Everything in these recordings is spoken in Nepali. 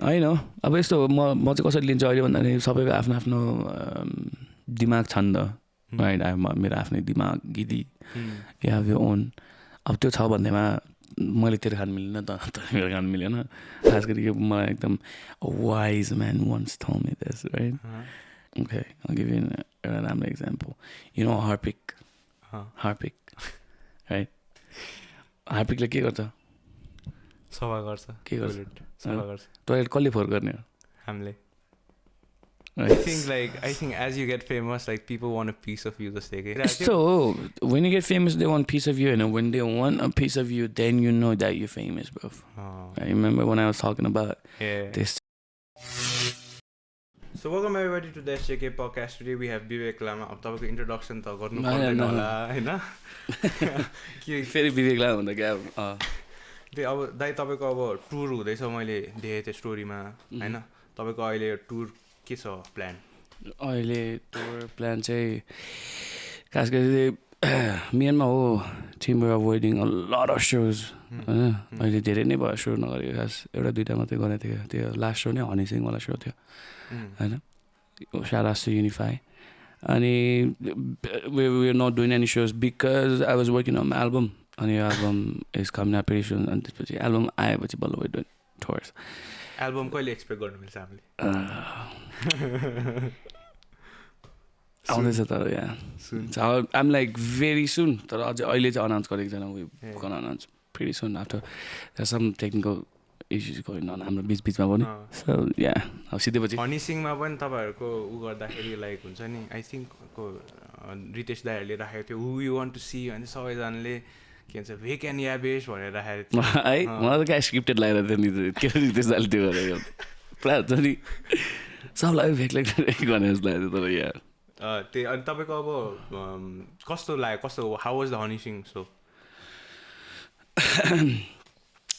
होइन अब यस्तो म चाहिँ कसरी लिन्छु अहिले भन्दाखेरि सबैको आफ्नो आफ्नो दिमाग छ नि त होइन मेरो आफ्नै दिमाग गिदी या यो ओन अब त्यो छ भन्दैमा मैले तेरो खानु मिलेन त मेरो खानु मिलेन खास गरी यो मलाई एकदम wise man once told me this right okay I'll give you an राम्रो example you know harpic right harpicले के गर्छ सफा गर्छ के गर्छ सफा गर्छ टोयलेट कसले फोहोर गर्ने हो हामीले I think as you get famous, like people want a piece of you just take it. So when you get famous, they want a piece of you, and when they want a piece of you, then you know that you're famous, bro. I remember when I was talking about this. So welcome everybody to the SJK podcast. Today we have Vivek Lama. अब तपाईको introduction त गर्नु पर्दैन होला हैन के फेरि विवेक लामा भन्दा के त्यो अब दाइ तपाईको अब टुर हुँदैछ मैले देखेँ त्यो स्टोरीमा हैन तपाईको अहिले टुर के छ प्लान अहिले टुर प्लान चाहिँ खास गरी मियनमा हो team were avoiding a lot of shows होइन अहिले धेरै नै भयो सो नगरेको खास एउटा दुइटा मात्रै गरेको थियो त्यो लास्ट सो नै हनी सिंहवाला सो थियो होइन shout out to Unify अनि we are not doing any shows because I was working on my album and your album is coming up pretty soon and त्यसपछि एल्बम आएपछि बल्ल we're doing tours एल्बम कहिले एक्सपेक्ट गर्नु मिल्छ हामीले आउँदैछ तर यहाँ I'm like very soon तर अझै अहिले चाहिँ अनाउन्स गरेको छैन we gonna announce pretty soon after there's some technical issues going on हाम्रो बिचमा पनि so yeah अब सिधैपछि हनी सिंहमा पनि तपाईहरुको उ गर्दाखेरि लाइक हुन्छ नि आई थिंक को रितेश दाइहरुले राखेको थियो who you want to see अनि सबैजनाले के भन्छ भेक एन्ड याबेश भनेर राखेको थियो है मलाई त क्या स्क्रिप्टेड लागेर थियो नि के रितेश दाइले त्यो गरेको पुरा हुन्छ नि सबलाई भेक लाग्यो भने जस्तो लाग्यो तर यार त्यो अनि तपाईको अब कस्तो लाग्यो कस्तो how was the Honey Singh so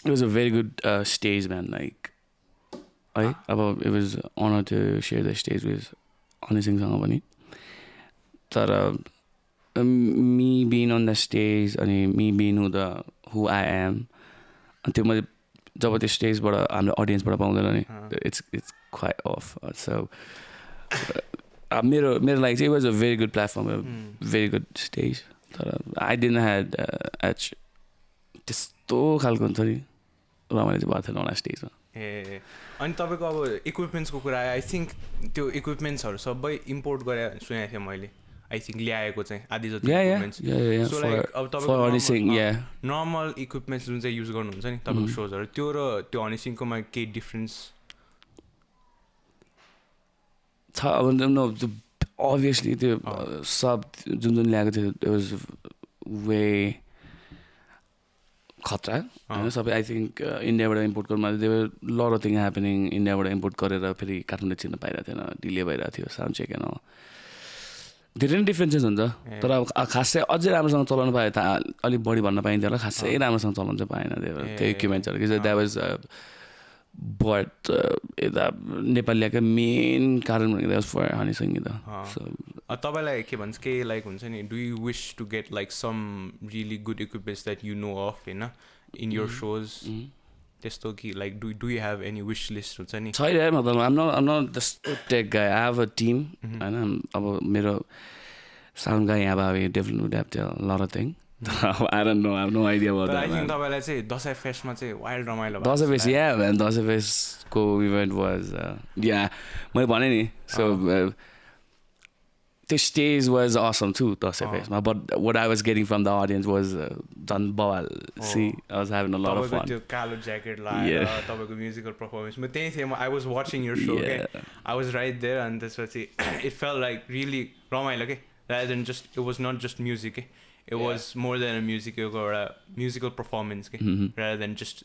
It was a very good stage, man. Like, it was an honor to share the stage with Honey Singh Sangapani. But me being on the stage and me being who I am, until my job at the stage, but I'm the audience, but it's quite off. So, like it was a very good platform, a very good stage. I didn't had त्यस्तो खालको हुन्छ नि रमाइलो चाहिँ भएको थिएन होला स्टेजमा ए अनि तपाईँको अब इक्विपमेन्ट्सको कुरा आयो आई थिङ्क त्यो इक्विपमेन्ट्सहरू सबै इम्पोर्ट गरे सुनेको थिएँ मैले आई थिङ्क ल्याएको चाहिँ आधी जति इक्विपमेन्ट्स सो लाइक अब तपाईँको नर्मल इक्विपमेन्ट्स जुन चाहिँ युज गर्नुहुन्छ नि तपाईँको सोजहरू त्यो र त्यो हनी सिंहकोमा केही डिफ्रेन्स छ अब अभियसली त्यो सब जुन ल्याएको थियो इट वाज वे खतरा होइन सबै आई थिङ्क इन्डियाबाट इम्पोर्ट गर्नुमा they were lot of thing happening इन्डियाबाट इम्पोर्ट गरेर फेरि काठमाडौँ छिर्न पाइरहेको थिएन डिले भइरहेको थियो साउन्ड चेक एन्ड धेरै नै डिफ्रेन्सेस हुन्छ तर अब खासै अझै राम्रोसँग चलाउनु पायो त अलिक बढी भन्न पाइन्थ्यो होला खासै राम्रोसँग चलाउनु चाहिँ पाएन त्यो इक्विपमेन्ट्सहरू कि द्याट वाज बट यता नेपालीको मेन कारण भनेको that was for Honey Singh त तपाईँलाई के भन्छ के लाइक हुन्छ नि do you wish to get like some really good equipments that you know of होइन इन योर सोज त्यस्तो कि like do you have any wish list हुन्छ नि छैन मतलब I'm not the tech guy I have a team होइन अब मेरो साउन्ड गाई यहाँ भयो develop would have to a lot of thing I don't know I have no idea about that I think तपाईँलाई चाहिँ दसैँ फेस्टमा चाहिँ वाइल्ड रमाइलो Dashain fest yeah man Dashain फेस्टको इभेन्ट वाज yeah मैले भने नि so the stage was awesome too Dashain Fest but what I was getting from the audience was done bawal see I was having a lot of fun त्यो कालो ज्याकेट लगाएर तपाईको म्युजिकल परफर्मेन्स म त्यही थिएँ I was watching your show okay I was right there and त्यसपछि it felt like really रमाइलो के rather than just it was not just music it was more than a musical performance rather than just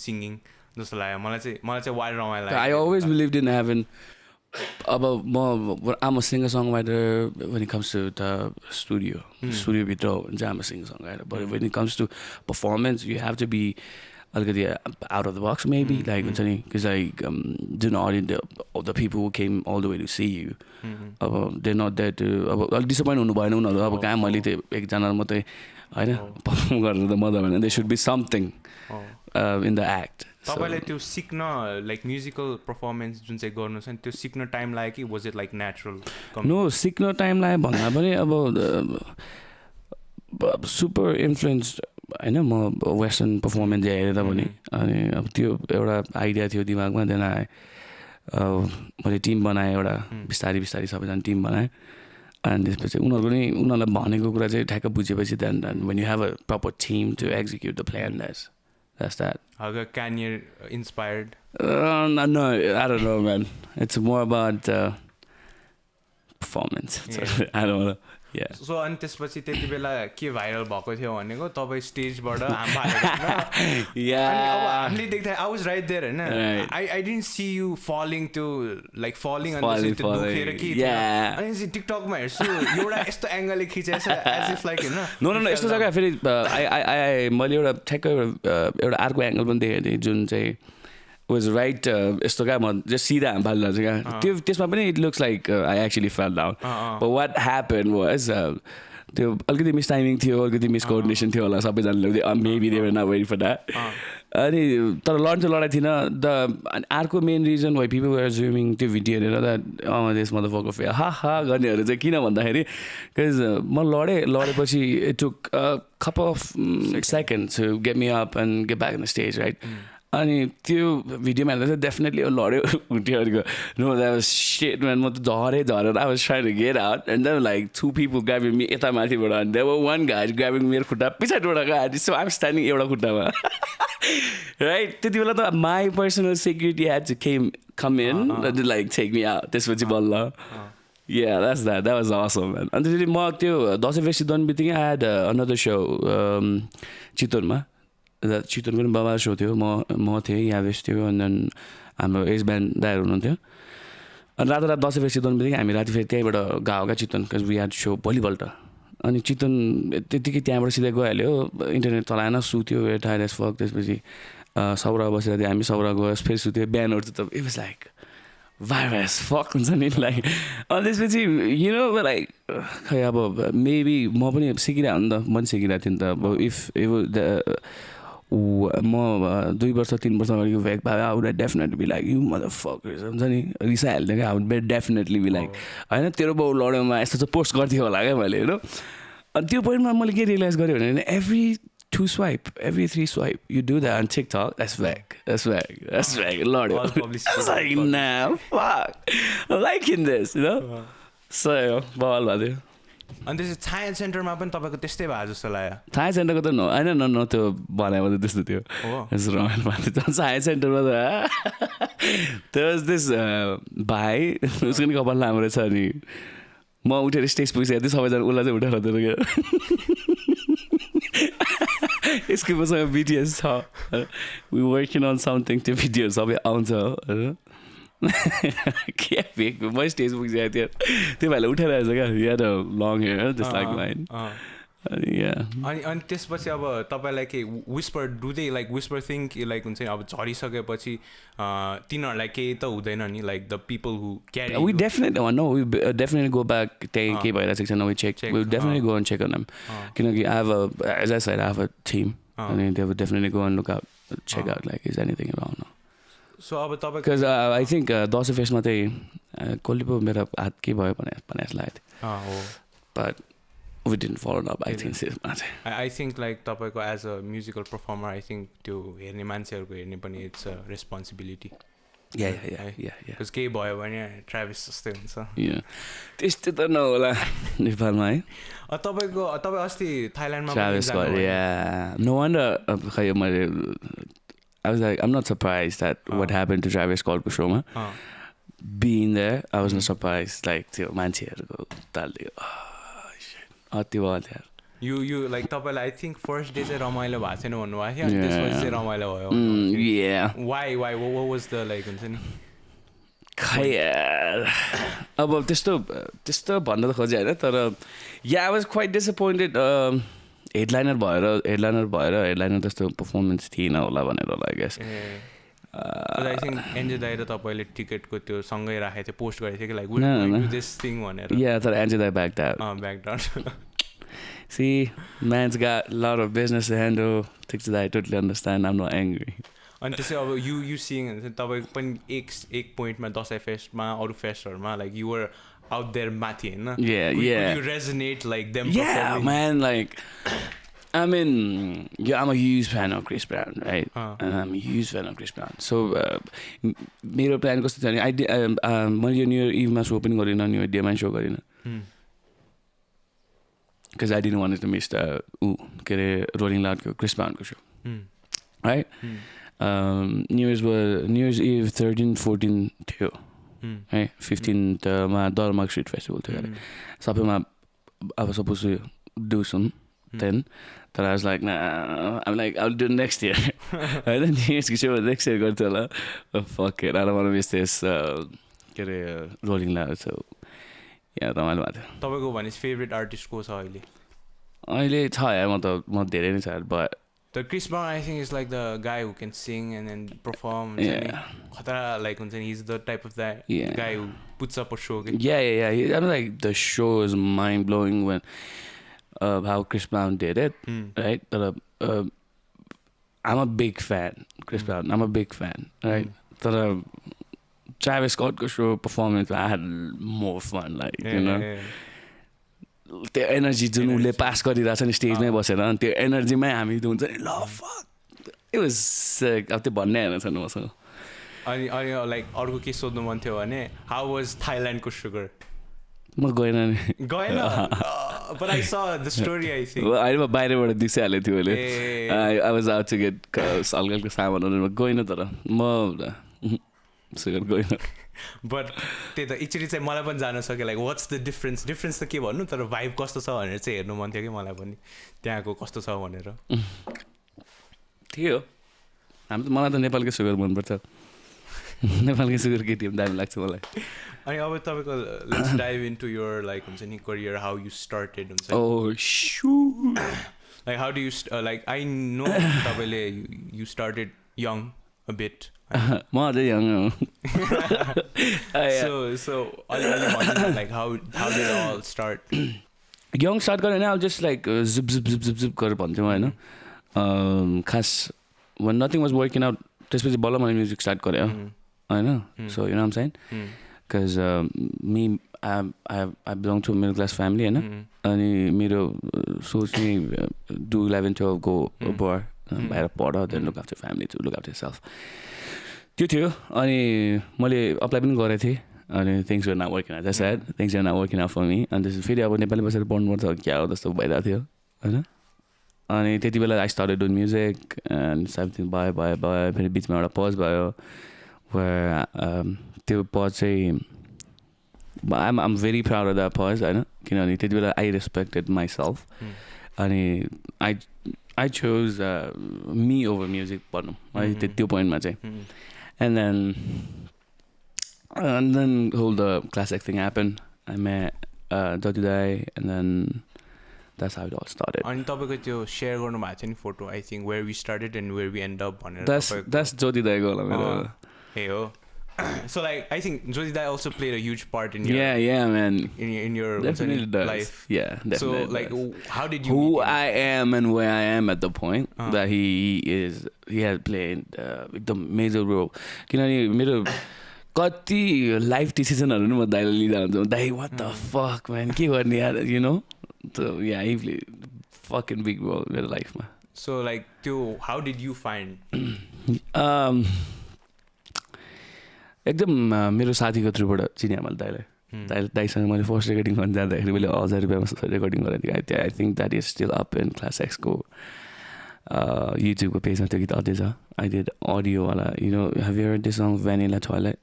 singing जस्तो लाग्यो मलाई चाहिँ वाइल्ड रमाइलो लाग्यो I always believed in having I'm a singer-songwriter when it comes to the studio भित्र I'm a singer-songwriter but when it comes to performance you have to be अलिकति out of the box maybe like हुन्छ नि because like the audience the people who came all the way to see you they're not there to अलिक डिसपोइन्ट हुनु भएन उनीहरू अब कहाँ मैले त्यो एकजना मात्रै होइन पर्फर्म गरेर त मजा भएन there should be something in the act तपाईँलाई त्यो सिक्न लाइक म्युजिकल पर्फर्मेन्स जुन चाहिँ गर्नु छ नि त्यो सिक्न टाइम लाग्यो कि was it like natural? No, सिक्न टाइम लाग्यो भन्दा पनि अब सुपर इन्फ्लुएन्स्ड होइन म वेस्टर्न पर्फर्मेन्स हेरेर पनि अनि अब त्यो एउटा आइडिया थियो दिमागमा देन मैले टिम बनाएँ एउटा बिस्तारै बिस्तारै सबैजना टिम बनाएँ अनि त्यसपछि उनीहरूलाई भनेको कुरा चाहिँ ठ्याक्क बुझेपछि then when you have a proper team to execute the plan that's that. How got Kanye inspired? No, I don't know, man. It's more about performance. I don't know. Yeah. So अनि त्यसपछि त्यति बेला के भाइरल भएको थियो भनेको तपाईँ स्टेजबाट हाम फालेको हामीले देख्दा आई वाज राइट देयर होइन I didn't see you falling त्यो लाइक फलिङ अनि त्यो दुखेर के अनि टिकटकमा हेर्छु एउटा यस्तो एङ्गलले खिचेछ एज इफ लाइक होइन नो यस्तो जग्गा फेरि मैले एउटा ठ्याक्क एउटा अर्को एङ्गल पनि देखेको थिएँ जुन चाहिँ was right यस्तो क्या म जस्ट सिधा हामफाल्नु चाहिँ क्या त्यो त्यसमा पनि it looks like I actually fell down but what happen was त्यो अलिकति मिस टाइमिङ थियो अलिकति मिस कोअर्डिनेसन थियो होला सबैजनाले maybe they were not waiting for that अनि तर लड्न चाहिँ लडाइ थिएन द अर्को main reason why people were zooming त्यो भिडियो हेरेर द्याट देश मदरफकर फेयर हा गर्नेहरू चाहिँ किन भन्दाखेरि बिकज म लडेपछि it took couple of seconds to get me up and get back on the stage, right? अनि त्यो भिडियोमा हेर्दा चाहिँ डेफिनेटली लड्यो हुन्थ्यो अरूको no that was shit man म त झरेर I was trying to get out and then like two people grabbing me यता माथिबाट अनि there were one guy grabbing मेरो खुट्टा पछाडिबाट गयो सो आइ एम स्ट्यान्डिङ एउटा खुट्टामा राइट त्यति बेला त my personal security had to come in like take me out त्यसपछि बल्ल Yeah, that was awesome, man. And then म त्यो Dashain Fest done बित्तिकै I had another show चितवनमा चितवनको पनि बाबा सो थियो म थिएँ याबेश थियो अनि देन हाम्रो एज ब्यान्ड दाइहरू हुनुहुन्थ्यो अनि रात Dashain Fest दन बित्तिकै हामी राति फेरि त्यहीँबाट गएको क्या Chitwan because we had so भोलिपल्ट अनि चितवन त्यतिकै त्यहाँबाट सिधै गइहाल्यो इन्टरनेट चलाएन सुत्यो टायर्ड एज फक त्यसपछि सौरा बसेर थियो हामी सौरा गयो फेरि सुत्यो बिहान उठ्थ्यो त it was like virus fuck हुन्छ नि लाइक अनि त्यसपछि यु नो लाइक खै अब मेबी म पनि सिकिरहेको नि त म पनि सिकिरहेको थिएँ नि त अब इफ म 2 वर्ष 3 वर्ष अगाडिको भेक भए I would definitely be like you motherfuckers हुन्छ नि रिसाइहाल्थ्यो क्या I would definitely be like होइन तेरो बाउ लड्योमा यस्तो चाहिँ पोस्ट गर्थ्यो होला क्या मैले होइन अनि त्यो पोइन्टमा मैले के रियलाइज गरेँ भने every 2 swipe, every 3 swipe, you do that on TikTok, that's fake. Lord, I was like, nah, fuck. I'm liking this, you know? So, ball about it. And this is Thailand Center मा पनि तपाईको त्यस्तै भए जस्तो लाग्यो Thailand Center को त न त्यो बनाएको त त्यस्तो थियो it's wrong Thailand Center मा त there was this भाइ उसको नि कपाल लामो रहेछ अनि म उठेर स्टेज पुगिसकेको थिएँ सबैजना उसलाई चाहिँ उठाएर दिएर यसको मसँग भिडियोज छ वी वर्किङ अन समथिङ त्यो भिडियोहरू सबै आउँछ होइन के भेक म स्टेज पुगिसकेको थिएँ त्यो भाइलाई उठाएर आएछ क्या या त long hair just like mine अनि त्यसपछि अब तपाईँलाई के विस्पर डुदै लाइक विस्पर थिङ लाइक हुन्छ नि अब झरिसकेपछि तिनीहरूलाई केही त हुँदैन नि like the people who carry we definitely go back त्यही केही भइरहेको छैन we check we definitely go and check on them किनकि I have as I said I have a team अनि they would definitely go and look out check out like is anything around so अब तपाईँ बिकज आई थिङ्क Dashain Festमा चाहिँ कसले पो मेरो हात के भयो भने जस्तो लागेको थियो but we didn't follow it up I think I think like तपाईको as a musical performer I think त्यो हेर्ने मान्छेहरुको हेर्ने पनि it's a responsibility yeah because केही भयो भने ट्राभिस जस्तै हुन्छ त्यस्तो त नहोला नेपालमा है तपाईँ अस्ति थाइल्यान्डमा ट्राभिस no wonder खै मैले I was like I'm not surprised that what happened to Travis Scottको Shoma being there I was not surprised like त्यो मान्छेहरुको तालले अति भयो यार you like तपाईँलाई I think first day चाहिँ रमाइलो भएको छैन भन्नुभएको थियो अनि त्यसपछि चाहिँ रमाइलो भयो why what was the like हुन्छ नि खै यार अब त्यस्तो भन्न त खोजे हैन तर I was quite disappointed headliner भएर त्यस्तो पर्फर्मेन्स थिएन होला भनेर I guess I think NJ दाइ र तपाईले टिकटको त्यो सँगै राखेको थियो पोस्ट गरेको थियो कि like we do this thing भनेर तर NJ दाइ backed out see man's got a lot of business to handle I totally understand I'm not angry अनि त्यसै अब यु सिङ तपाईँ पनि एक पोइन्टमा दसैँ फेस्टमा अरू फेस्टहरूमा like you were out there माथि हैन yeah Could you resonate like them performing? Man, like I mean I'm a huge fan of Chris Brown, right? And I'm a huge fan of Chris Brown, so मेरो प्लान कस्तो छ भने मैले यो न्यू इयर इभमा सो पनि गरिनँ न्यू इयर डेमा सो गरिनँ because I didn't want to miss the के अरे रोलिङ लाउडको क्रिस ब्राउनको show right? New Year's Eve 13-14 थियो है 15th मा दलमार्ग स्ट्रिट फेस्टिभल थियो अरे सबैमा अब suppose to do some then तर I was like nah, I'm like I'll do next year होइन New Year's को सो next year गर्थ्यो होला fuck it I don't want to miss this के अरे रोलिङ लाउड so yeah रमाइलो भएको थियो तपाईँको भने फेभरेट आर्टिस्ट को छ अहिले छ यार म धेरै नै छ but the Chris Brown I think is like the guy who can sing and then perform khatara like he's the type of that guy who puts up a show yeah I'm like the show is mind blowing when how Chris Brown did it right I'm a big fan Chris Brown I'm a big fan right Tavis Scott show performance I had more fun like you know त्यो एनर्जी जुन उसले पास गरिरहेछ नि स्टेजमै बसेर त्यो एनर्जीमै हामी हुन्छ नि ल फक इट वाज अब त्यो भन्ने होइन छ मसँग अनि लाइक अर्को के सोध्नु मन थियो भने हाउ वाज थाइल्यान्डको सुगर म गएन नि गएन but I saw the story I think अहिले म बाहिरबाट दिइहालेको थियो अहिले I was out to get हल्का सामानहरू गएन तर म सुगर गएन बट त्यही त एकचोटि चाहिँ मलाई पनि जान सक्यो लाइक वाट्स द डिफरेन्स त के भन्नु तर भाइब कस्तो छ भनेर चाहिँ हेर्नु मन थियो कि मलाई पनि त्यहाँको कस्तो छ भनेर थियो मलाई त नेपालकै सुगर मनपर्छ नेपालकै सुगर केटी दामी लाग्छ मलाई अनि अब तपाईँको let's dive into your like हुन्छ नि करियर हाउ यु स्टार्टेड हुन्छ like how do you like I know तपाईँले you started young a bit म अझै यङ हो so like how did it all start young start गरेँ होइन अब जस्ट लाइक जिप गरेर भन्थ्यौँ होइन खास when nothing was working out त्यसपछि बल्ल मैले म्युजिक स्टार्ट गरेँ होइन so you know um saying because me I belong to a middle class family होइन अनि मेरो सोच नि do 11-12 go abroad बाहिर पढ then look after family to look after yourself त्यो थियो अनि मैले अप्लाई पनि गरेको थिएँ अनि things were not working out that's things were not working out for me अनि त्यसपछि फेरि अब नेपाली बसेर पढ्नुपर्छ क्या हो जस्तो भइरहेको थियो होइन अनि त्यति बेला I started doing music and something भयो फेरि बिचमा एउटा पज भयो त्यो पज चाहिँ I'm very proud of that pause होइन किनभने त्यति बेला आई रेस्पेक्टेड माइसेल्फ अनि I chose me over music पढ्नु है त्यो पोइन्टमा चाहिँ and then whole the Classx thing happened. I met Jyoti Dai and then that's how it all started. अनि तपाईको त्यो शेयर गर्नु भएको छ नि photo I think where we started and where we end up भनेर that's Jyoti Dai go होला मेरो hey ho so like I think Jyoti Dai also played a huge part in your yeah man in your life definitely so like how did you who I am and where I am at the point that he had played the major role किनभने मेरो कति लाइफ डिसिजनहरू नि म दाइले लिँदा हुन्छ दाइ what the fuck man के गर्ने यार you know so yeah he played fucking big role मेरो लाइफमा so like त्यो how did you find एकदम मेरो साथीको थ्रुबाट चिने मैले दाइसँग मैले फर्स्ट रेकर्डिङ गर्न जाँदाखेरि मैले 1000 रुपियाँमा रेकर्डिङ गरेको थिएँ I think that is still up in क्लासएक्सको युट्युबको पेजमा त्यो गीत अझै छ आई डिड अडियोवाला you know have you heard this song vanilla twilight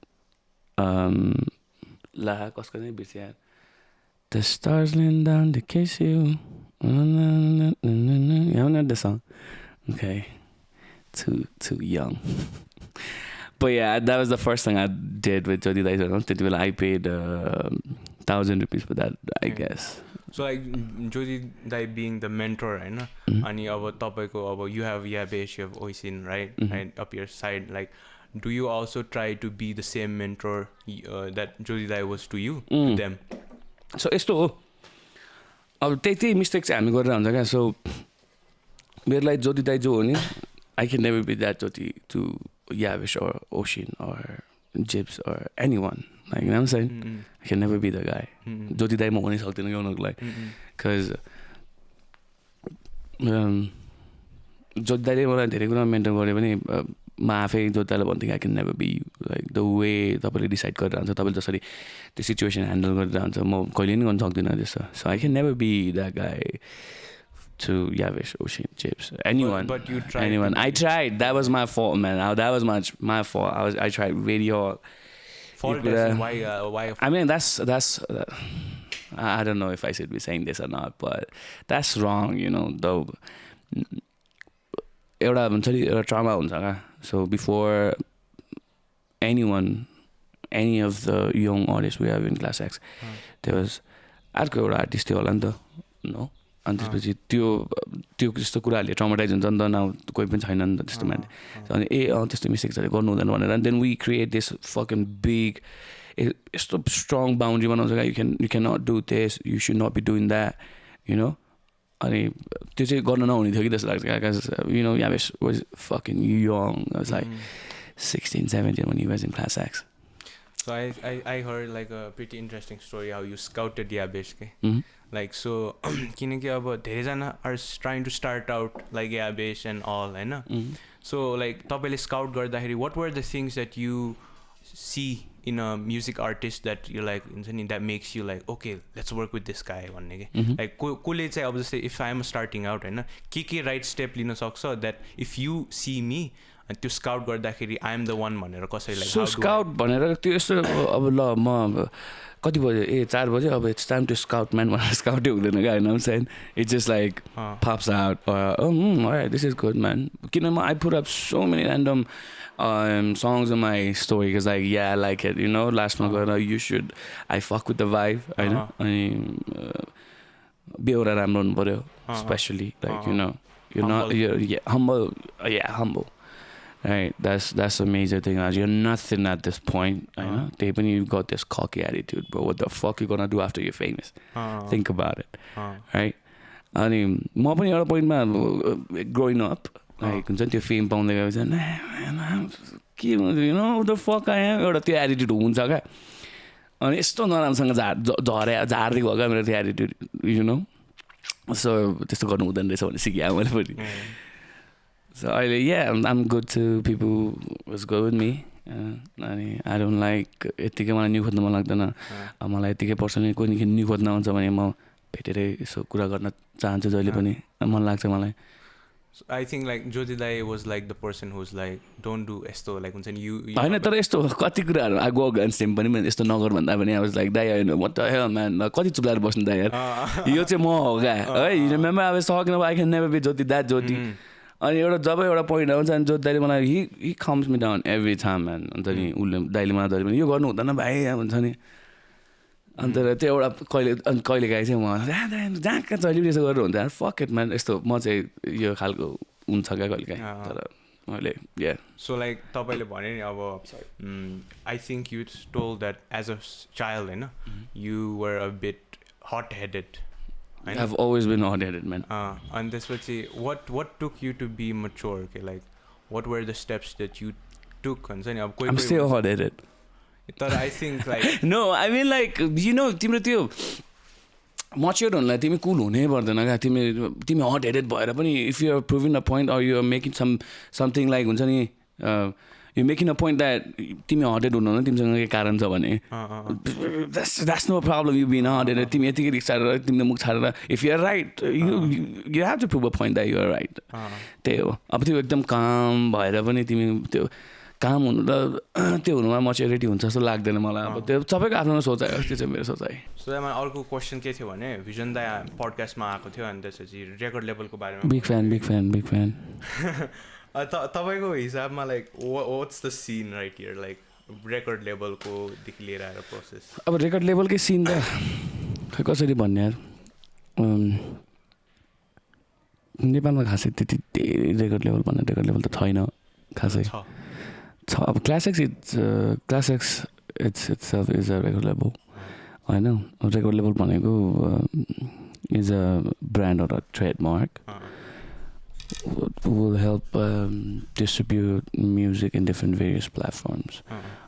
ला कसको नै बिर्सिया the stars lean down the kiss you You haven't heard the song? Okay. Too young. But yeah, that was the first thing I did with Jyoti Dai. I paid 1,000 rupees for that, I guess. So like Jyoti Dai being the mentor, right? And you have Yabesh, you have Orions, right? Right up your side. Like, do you also try to be the same mentor that Jyoti Dai was to you, to them? So यस्तो हो अब त्यही मिस्टेक चाहिँ हामी गरेर हुन्छ क्या सो मेरो लागि ज्योति दाइ जो हो नि I can never be that Jyoti to Yabesh or Ocean or Jibs or anyone. Like, you know what I'm saying? I can never be the guy. Jyoti dai ma hunai सक्दिन गाउनको लागि. Because Jyoti दाइले मलाई धेरै कुरा मेन्टर गरे पनि म आफै Jyoti दाइलाई भन्थेँ I can never be like the way तपाईँले डिसाइड गरेर हुन्छ तपाईँले जसरी त्यो सिचुएसन ह्यान्डल गरेर हुन्छ म कहिले पनि गर्न सक्दिनँ त्यस्तो. So I can never be that guy to Yabesh, Ocean, Chips, anyone. But you tried. Anyone. I tried. That was my fault, man. That was my fault. I tried really hard. Fault as in why? I mean, that's I don't know if I should be saying this or not, but that's wrong, you know. Though, एउटा हुन्छ नि एउटा trauma हुन्छ क्या. So before anyone, any of the young artists we have in Class X, there was अर्को एउटा आर्टिस्ट थियो होला नि त, no. अनि त्यसपछि त्यो त्यस्तो कुराहरूले ट्रमाटाइज हुन्छ नि त. न कोही पनि छैन नि त त्यस्तो मान्छे. अनि त्यस्तो मिस्टेक चाहिँ गर्नु हुँदैन भनेर. And then we create this fucking big यस्तो strong boundary बनाउँछ क्या. You cannot do this, you should not be doing that, you know. अनि त्यो चाहिँ गर्न नहुने थियो कि जस्तो लाग्छ क्या. Because you know Yabesh was fucking young. I was like 16, 17 when he was in Class X. So I heard like a pretty interesting story how you scouted Yabesh. Like so किनकि अब धेरैजना are trying to start out like Yabesh and all हैन. So like तपाईँले scout गर्दाखेरि what were the things that you see in a music artist that you're like that makes you like okay let's work with this guy भन्ने के. Like कसले चाहिँ अब जस्तै if I'm starting out हैन के right step लिन सक्छ that if you see me त्यो स्काउट गर्दाखेरि I am the one भनेर कसैलाई. So scout भनेर त्यो यस्तो अब ल म कति बजे 4 बजे अब it's time to scout man भनेर स्काउटै हुँदैन क्या. I'm saying it just like pops out or alright this is good man. किन I put up so many random songs in my story because like yeah I like it, you know. Last month you should I fuck with the vibe हैन. अनि बेहोरा राम्रो हुनु पर्यो especially like you know you're not you're humble. Right, that's a major thing. You're nothing at this point. I know. You've got this cocky attitude, bro. What the fuck you gonna do after you're famous? Think about it. Right? अनि म पनि एउटा पोइन्टमा growing up, like हुन्छ नि त्यो फेम पाउँदै गएपछि के भन्छ you know the fuck I am एउटा त्यो एटिट्युड हुन्छ क्या. अनि यस्तो नराम्रोसँग झार्दै गयो क्या मेरो त्यो एटिट्युड, you know. So त्यस्तो गर्नु हुँदैन रहेछ भने सिकेँ मैले पनि. So I'm good to people who's good with me. I don't like यतिकै मलाई न्यू खोज्न मन लाग्दैन. मलाई यतिकै पर्सनली कोही न्यू खोज्न आउँछ भने म भेटेरै यसो कुरा गर्न चाहन्छु जहिले पनि मन लाग्छ मलाई. I think like Jyoti Dai was like the person who's like don't do यस्तो like हुन्छ नि you हैन तर यस्तो कति कुराहरु I go against him पनि यस्तो नगर भन्दा पनि I was like Dai I know what the hell man कति चुप्लाएर बस्नु Dai यार यो चाहिँ म हो क्या है. You remember I was talking about I can never be Jyoti that Jyoti. अनि एउटा जब एउटा पोइन्ट आउँछ अनि Jyoti दाइले मलाई he calms me down every time man. अन्त नि उले दाइले मलाई जहिले पनि यो गर्नु हुँदैन भाइ भन्छ नि. अन्त त्यो एउटा कहिले काहीँ चाहिँ म जहाँ कहाँ जहिले पनि यसो गरेर हुन्छ यार fuck it man यस्तो म चाहिँ यो खालको हुन्छ क्या कहिले काहीँ. तर मैले yeah. So like तपाईँले भने नि अब I think you told that as a child हैन you were a bit hot-headed. I've always been hot-headed man. And त्यसपछि what took you to be mature? Okay, like what were the steps that you took? हुन्छ नि अब I'm still hot-headed. But I think like no I mean like you know तिम्रो त्यो mature हुनलाई तिमी cool हुनै पर्दैन क्या. तिमी hot-headed भएर पनि if you are proving a point or you are making something like हुन्छ नि you're making a point that तिमी hot-headed हुनु न तिमीसँग के कारण छ भने that's no problem you being hot-headed. तिमी यतिकै रिक्स छाडेर तिमीले मुख छाडेर if you are right you have to prove a point that you are right. त्यही हो. अब त्यो एकदम काम भएर पनि तिमी त्यो काम हुनु र त्यो हुनुमा मेच्योरिटी हुन्छ जस्तो लाग्दैन मलाई. अब त्यो सबैको आफ्नो सोचाइ हो. त्यो चाहिँ मेरो सोचाइ. सो दाइ मलाई अर्को क्वेसन के थियो भने भिजन दाइ पडकास्टमा आएको थियो अनि त्यसपछि रेकर्ड लेभलको बारेमा बिग फ्यान तपाईँको हिसाबमा like what's the scene right here like record लेभलको देखि लिएर आएर प्रोसेस. अब रेकर्ड लेभलकै सीन त खै कसरी भन्ने यार नेपालमा खासै त्यति धेरै रेकर्ड लेभल त छैन खासै छ. अब classics itself is a record label. हैन रेकर्ड लेभल भनेको is a brand or a trademark. will help distribute music in different various platforms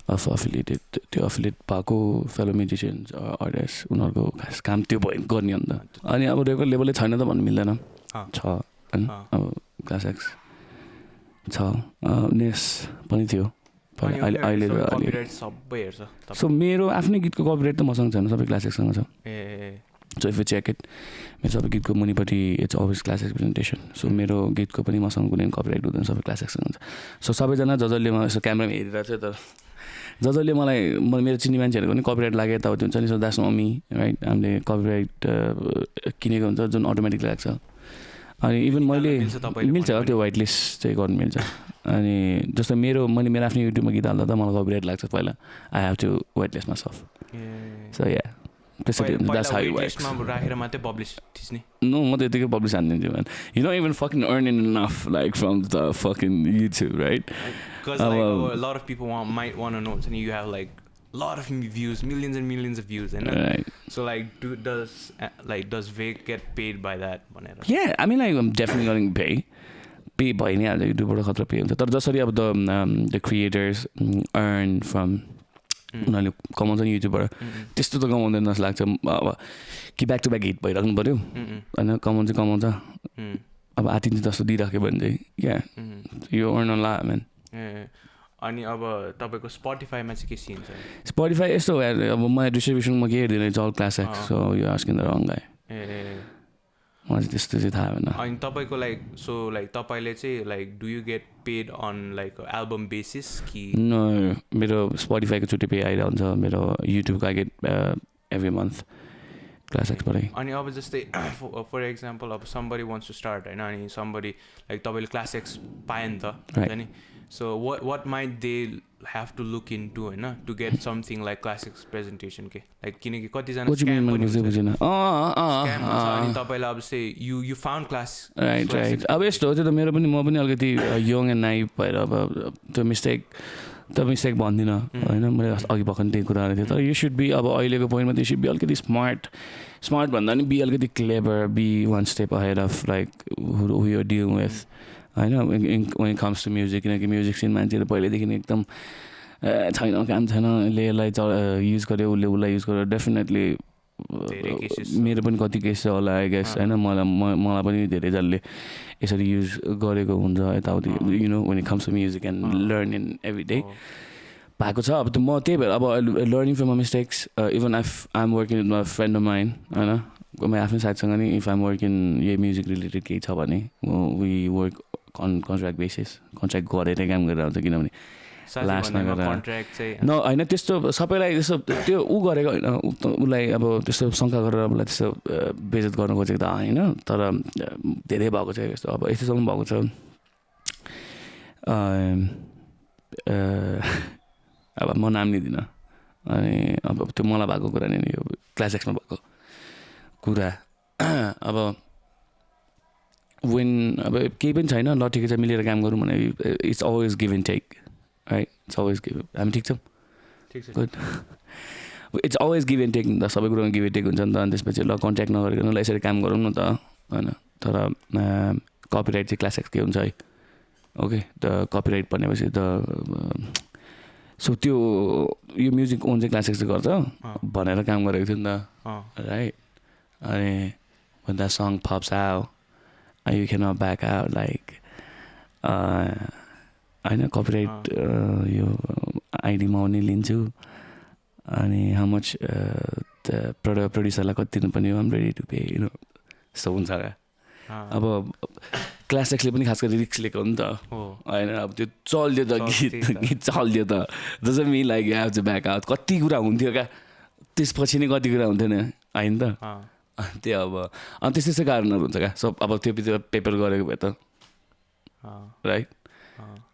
of affiliated त्यो affiliate भएको fellow musicians or artists उनीहरूको खास काम त्यो भयो गर्ने अन्त अनि अब रेकर्ड लेभलले छैन त भन्नु मिल्दैन छ हैन अब क्लासएक्स छ नेस पनि थियो अहिले कपिराइट सबै हेर्छ सो मेरो आफ्नै गीतको कपिराइट त मसँग छैन सबै क्लासएक्ससँग छ so if you check it मेरो सबै गीतको मुनिपट्टि इट्स अलवेज क्लासएक्सप्रेजेन्टेसन सो मेरो गीतको पनि मसँग कुनै कपिराइट हुँदैन सबै क्लासएक्ससँग छ सो सबैजना जसले मलाई यसो क्यामेरामा हेरिरहेको छ तर जसले मलाई मेरो चिन्ने मान्छेहरूको पनि कपिराइट लाग्यो यताउति हुन्छ नि सो द्याट्स मम्मी राइट हामीले कपिराइट किनेको हुन्छ जुन अटोमेटिकली लाग्छ अनि इभन मैले मिल्छ त्यो वाइट लिस्ट चाहिँ गर्नु मिल्छ अनि जस्तो मैले मेरो आफ्नो युट्युबमा गीत हाल्दा त मलाई कपिराइट लाग्छ पहिला I have to white list myself so या त्यसरी द्याट्स हाउ इट वर्क्स राखेर मात्रै पब्लिस थिच्ने नो म त यतिकै publish हान्दिन्छु man you don't even fucking earn enough like from the fucking YouTube right because like a lot of people might want to know so you have like lot of views millions and millions of views and right. So like does Vik get paid by that yeah I mean like I'm definitely getting pay by नि हाल्छ युट्युबबाट खतरा पे हुन्छ तर जसरी अब the creators earn from उनीहरूले कमाउँछ नि युट्युबबाट त्यस्तो त कमाउँदैन जस्तो लाग्छ अब कि ब्याक टु ब्याक हिट भइराख्नु पऱ्यो होइन कमाउँछ अब आतिन्छ जस्तो दिइराख्यो भने चाहिँ क्या यो अर्न ला म्यान अनि अब तपाईँको स्पोटिफाईमा चाहिँ के सिन छ स्पोटिफाई यस्तो अब मलाई डिस्ट्रिब्युसनमा के हेर्दैन it's all ClassX so you asking the wrong guy मलाई चाहिँ त्यस्तो चाहिँ थाहा भएन अनि तपाईँको लाइक तपाईँले चाहिँ like do you get paid on like album basis कि मेरो स्पोटिफाईको छुट्टी पे आइरहन्छ मेरो युट्युबको आई गेट एभ्री मन्थ क्लासएक्सबाटै अनि अब जस्तै फर एक्जाम्पल अब समबडी वान्ट्स टु स्टार्ट होइन अनि समबडी लाइक तपाईँले क्लासएक्स पायो नि त हुन्छ नि so what might they have to look into होइन to get something like Classxpresentation के लाइक किनकि कतिजना स्क्याम पनि हुन्छ अनि तपाईँलाई अब चाहिँ you found class राइट अब यस्तो हो त्यो त मेरो पनि म पनि अलिकति यङ एन्ड नाइभ भएर अब त्यो मिस्टेक भन्दिनँ होइन मैले अघि भर्खर त्यही कुराहरू थियो तर यु सुड बी अब अहिलेको पोइन्टमा त्यो सुड बी अलिकति स्मार्ट भन्दा पनि बी अलिकति clever be one step ahead of like who you dealing with होइन when it comes to music किनकि म्युजिक सिन मान्छेहरू पहिल्यैदेखि एकदम छैन काम छैन यसले यसलाई युज गर्यो उसलाई युज गर्यो डेफिनेटली मेरो पनि कति केस छ होला आई गेस होइन मलाई पनि धेरैजनाले यसरी युज गरेको हुन्छ यताउति you know when it comes to music and learning every day भएको छ अब म त्यही भएर अब learning from my mistakes even I'm working with my friend of mine होइन मेरो आफ्नो साथीसँग नि इफ आइएम वर्किङ यही म्युजिक रिलेटेड केही छ भने we work on contract basis contract गरेरै काम गरेर आउँछ किनभने लास्टमा गरेर होइन त्यस्तो सबैलाई त्यस्तो त्यो ऊ गरेको होइन उसलाई अब त्यस्तो शङ्का गरेर उसलाई त्यस्तो बेइज्जत गर्न खोजेको त होइन तर धेरै भएको छ यस्तो अब यस्तोसम्म भएको छ अब म नाम लिँदिनँ अनि अब त्यो मलाई भएको कुरा नै यो क्लासएक्समा भएको कुरा अब अब केही पनि छैन ल ठिकै छ मिलेर काम गरौँ भने it's always give and take right it's always give हामी ठिक छौँ good it's always give and take नि त सबै कुरोमा गिभ एन्ड टेक हुन्छ नि त अनि त्यसपछि ल कन्ट्याक्ट नगरिकन ल यसरी काम गरौँ न त होइन तर कपिराइट चाहिँ क्लासएक्सकै हुन्छ है ओके त कपिराइट भनेपछि त सो त्यो यो म्युजिक ओन चाहिँ क्लासएक्सले गर्छ भनेर काम गरेको थियो नि त राइट अनि when that song pops out you cannot back out like होइन कपिराइट यो आइडीमा आउने लिन्छु अनि हाउ मच प्रड्युसरलाई कति दिनुपर्ने हो I'm ready to pay you know यस्तो हुन्छ क्या अब क्लासएक्सले पनि खास गरी रिक्स लिएको हो नि त होइन अब त्यो चल्यो त गीत चल्यो त जस्तो me like you have to back out कति कुरा हुन्थ्यो क्या त्यसपछि नै कति कुरा हुन्थेन होइन त त्यो अब अनि त्यस्तै कारणहरू हुन्छ क्या सब अब त्यो पछि पेपर गरेको भए त राइट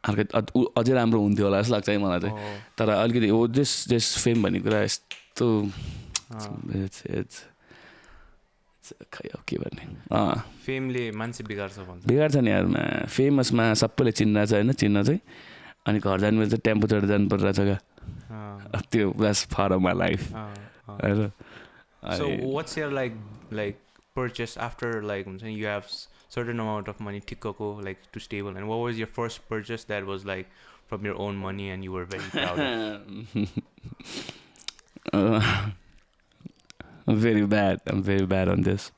अर्को अझै राम्रो हुन्थ्यो होला जस्तो लाग्छ है मलाई चाहिँ तर अलिकति हो जस फेम भन्ने कुरा यस्तो खै के भन्ने फेमले मान्छे बिगार्छ नि यारमा फेमसमा सबैले चिन्रहेछ होइन चिन्न चाहिँ अनि घर जानु चाहिँ टेम्पो चढेर जानु परिरहेछ क्या त्यो that's part of my life होइन So what's your like purchase after like you have certain amount of money tikkako like to stable. And what was your first purchase that was like from your own money and you were very proud of? I'm very bad on this,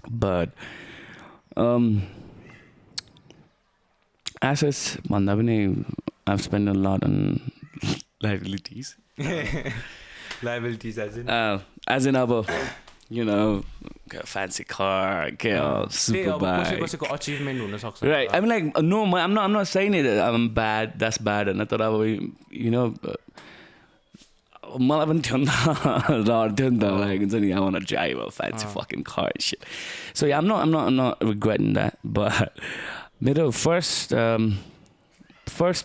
but assets भन्दा पनि I've spent a lot on liabilities. Liabilities as in अब you know, fancy car, super bike. Achievement हुन सक्छ. Right. I mean, like, no, I'm not saying it that I'm bad, that's bad. And I thought, you know, मलाई पनि थियो नि त डर थियो नि त, like, हुन्छ नि, I want to drive a fancy fucking car and shit. So yeah, I'm not regretting that. But मेरो first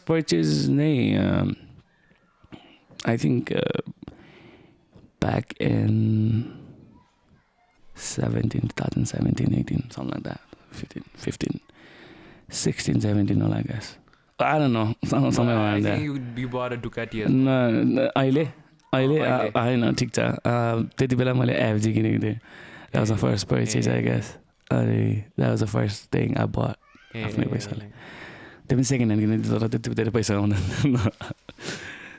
purchase नै I think back in 2017, 18, something like that. 15, 16, 17, I guess. I don't know, somewhere around there. I think you bought a Ducati. No, अहिले होइन ठिक छ. त्यति बेला मैले एफजी किनेको थिएँ. That was the first purchase, I guess. That was the first thing I bought. आफ्नै पैसाले. त्यो पनि सेकेन्ड ह्यान्ड किनेको थिएँ, तर त्यति धेरै पैसा आउँदैन.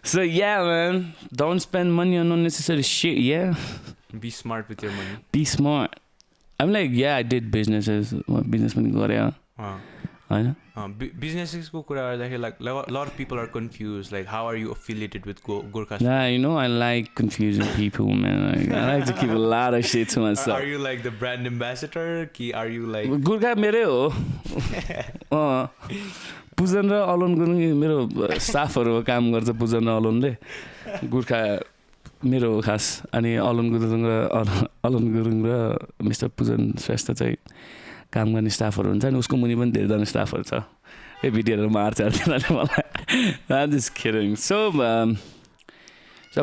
So yeah, man, don't spend money on unnecessary shit. Yeah, be smart with your money. Be smart. I'm like, yeah, I did businesses. Business पनि गरे. होइन. Businesses को कुरा गर्दाखेरि like a lot of people are confused. Like, how are you affiliated with Gurkha? Yeah, you know, I like confusing people, man. I like to keep a lot of shit to myself. Are you like the brand ambassador? Are you like Gurkha मेरै हो. पुजन र अलोन गुरुङ मेरो स्टाफहरु काम गर्छ. पुजन र अलोनले गुर्खा मेरो खास. अनि अलोन गुरुङ र मिस्टर पुजन श्रेष्ठ चाहिँ काम गर्ने स्टाफहरु हुन्छ. अनि उसको मुनि पनि धेरैजना स्टाफहरु छ. ए भिडियोहरु मार्छ तिनीहरुले मलाई. I'm just kidding. So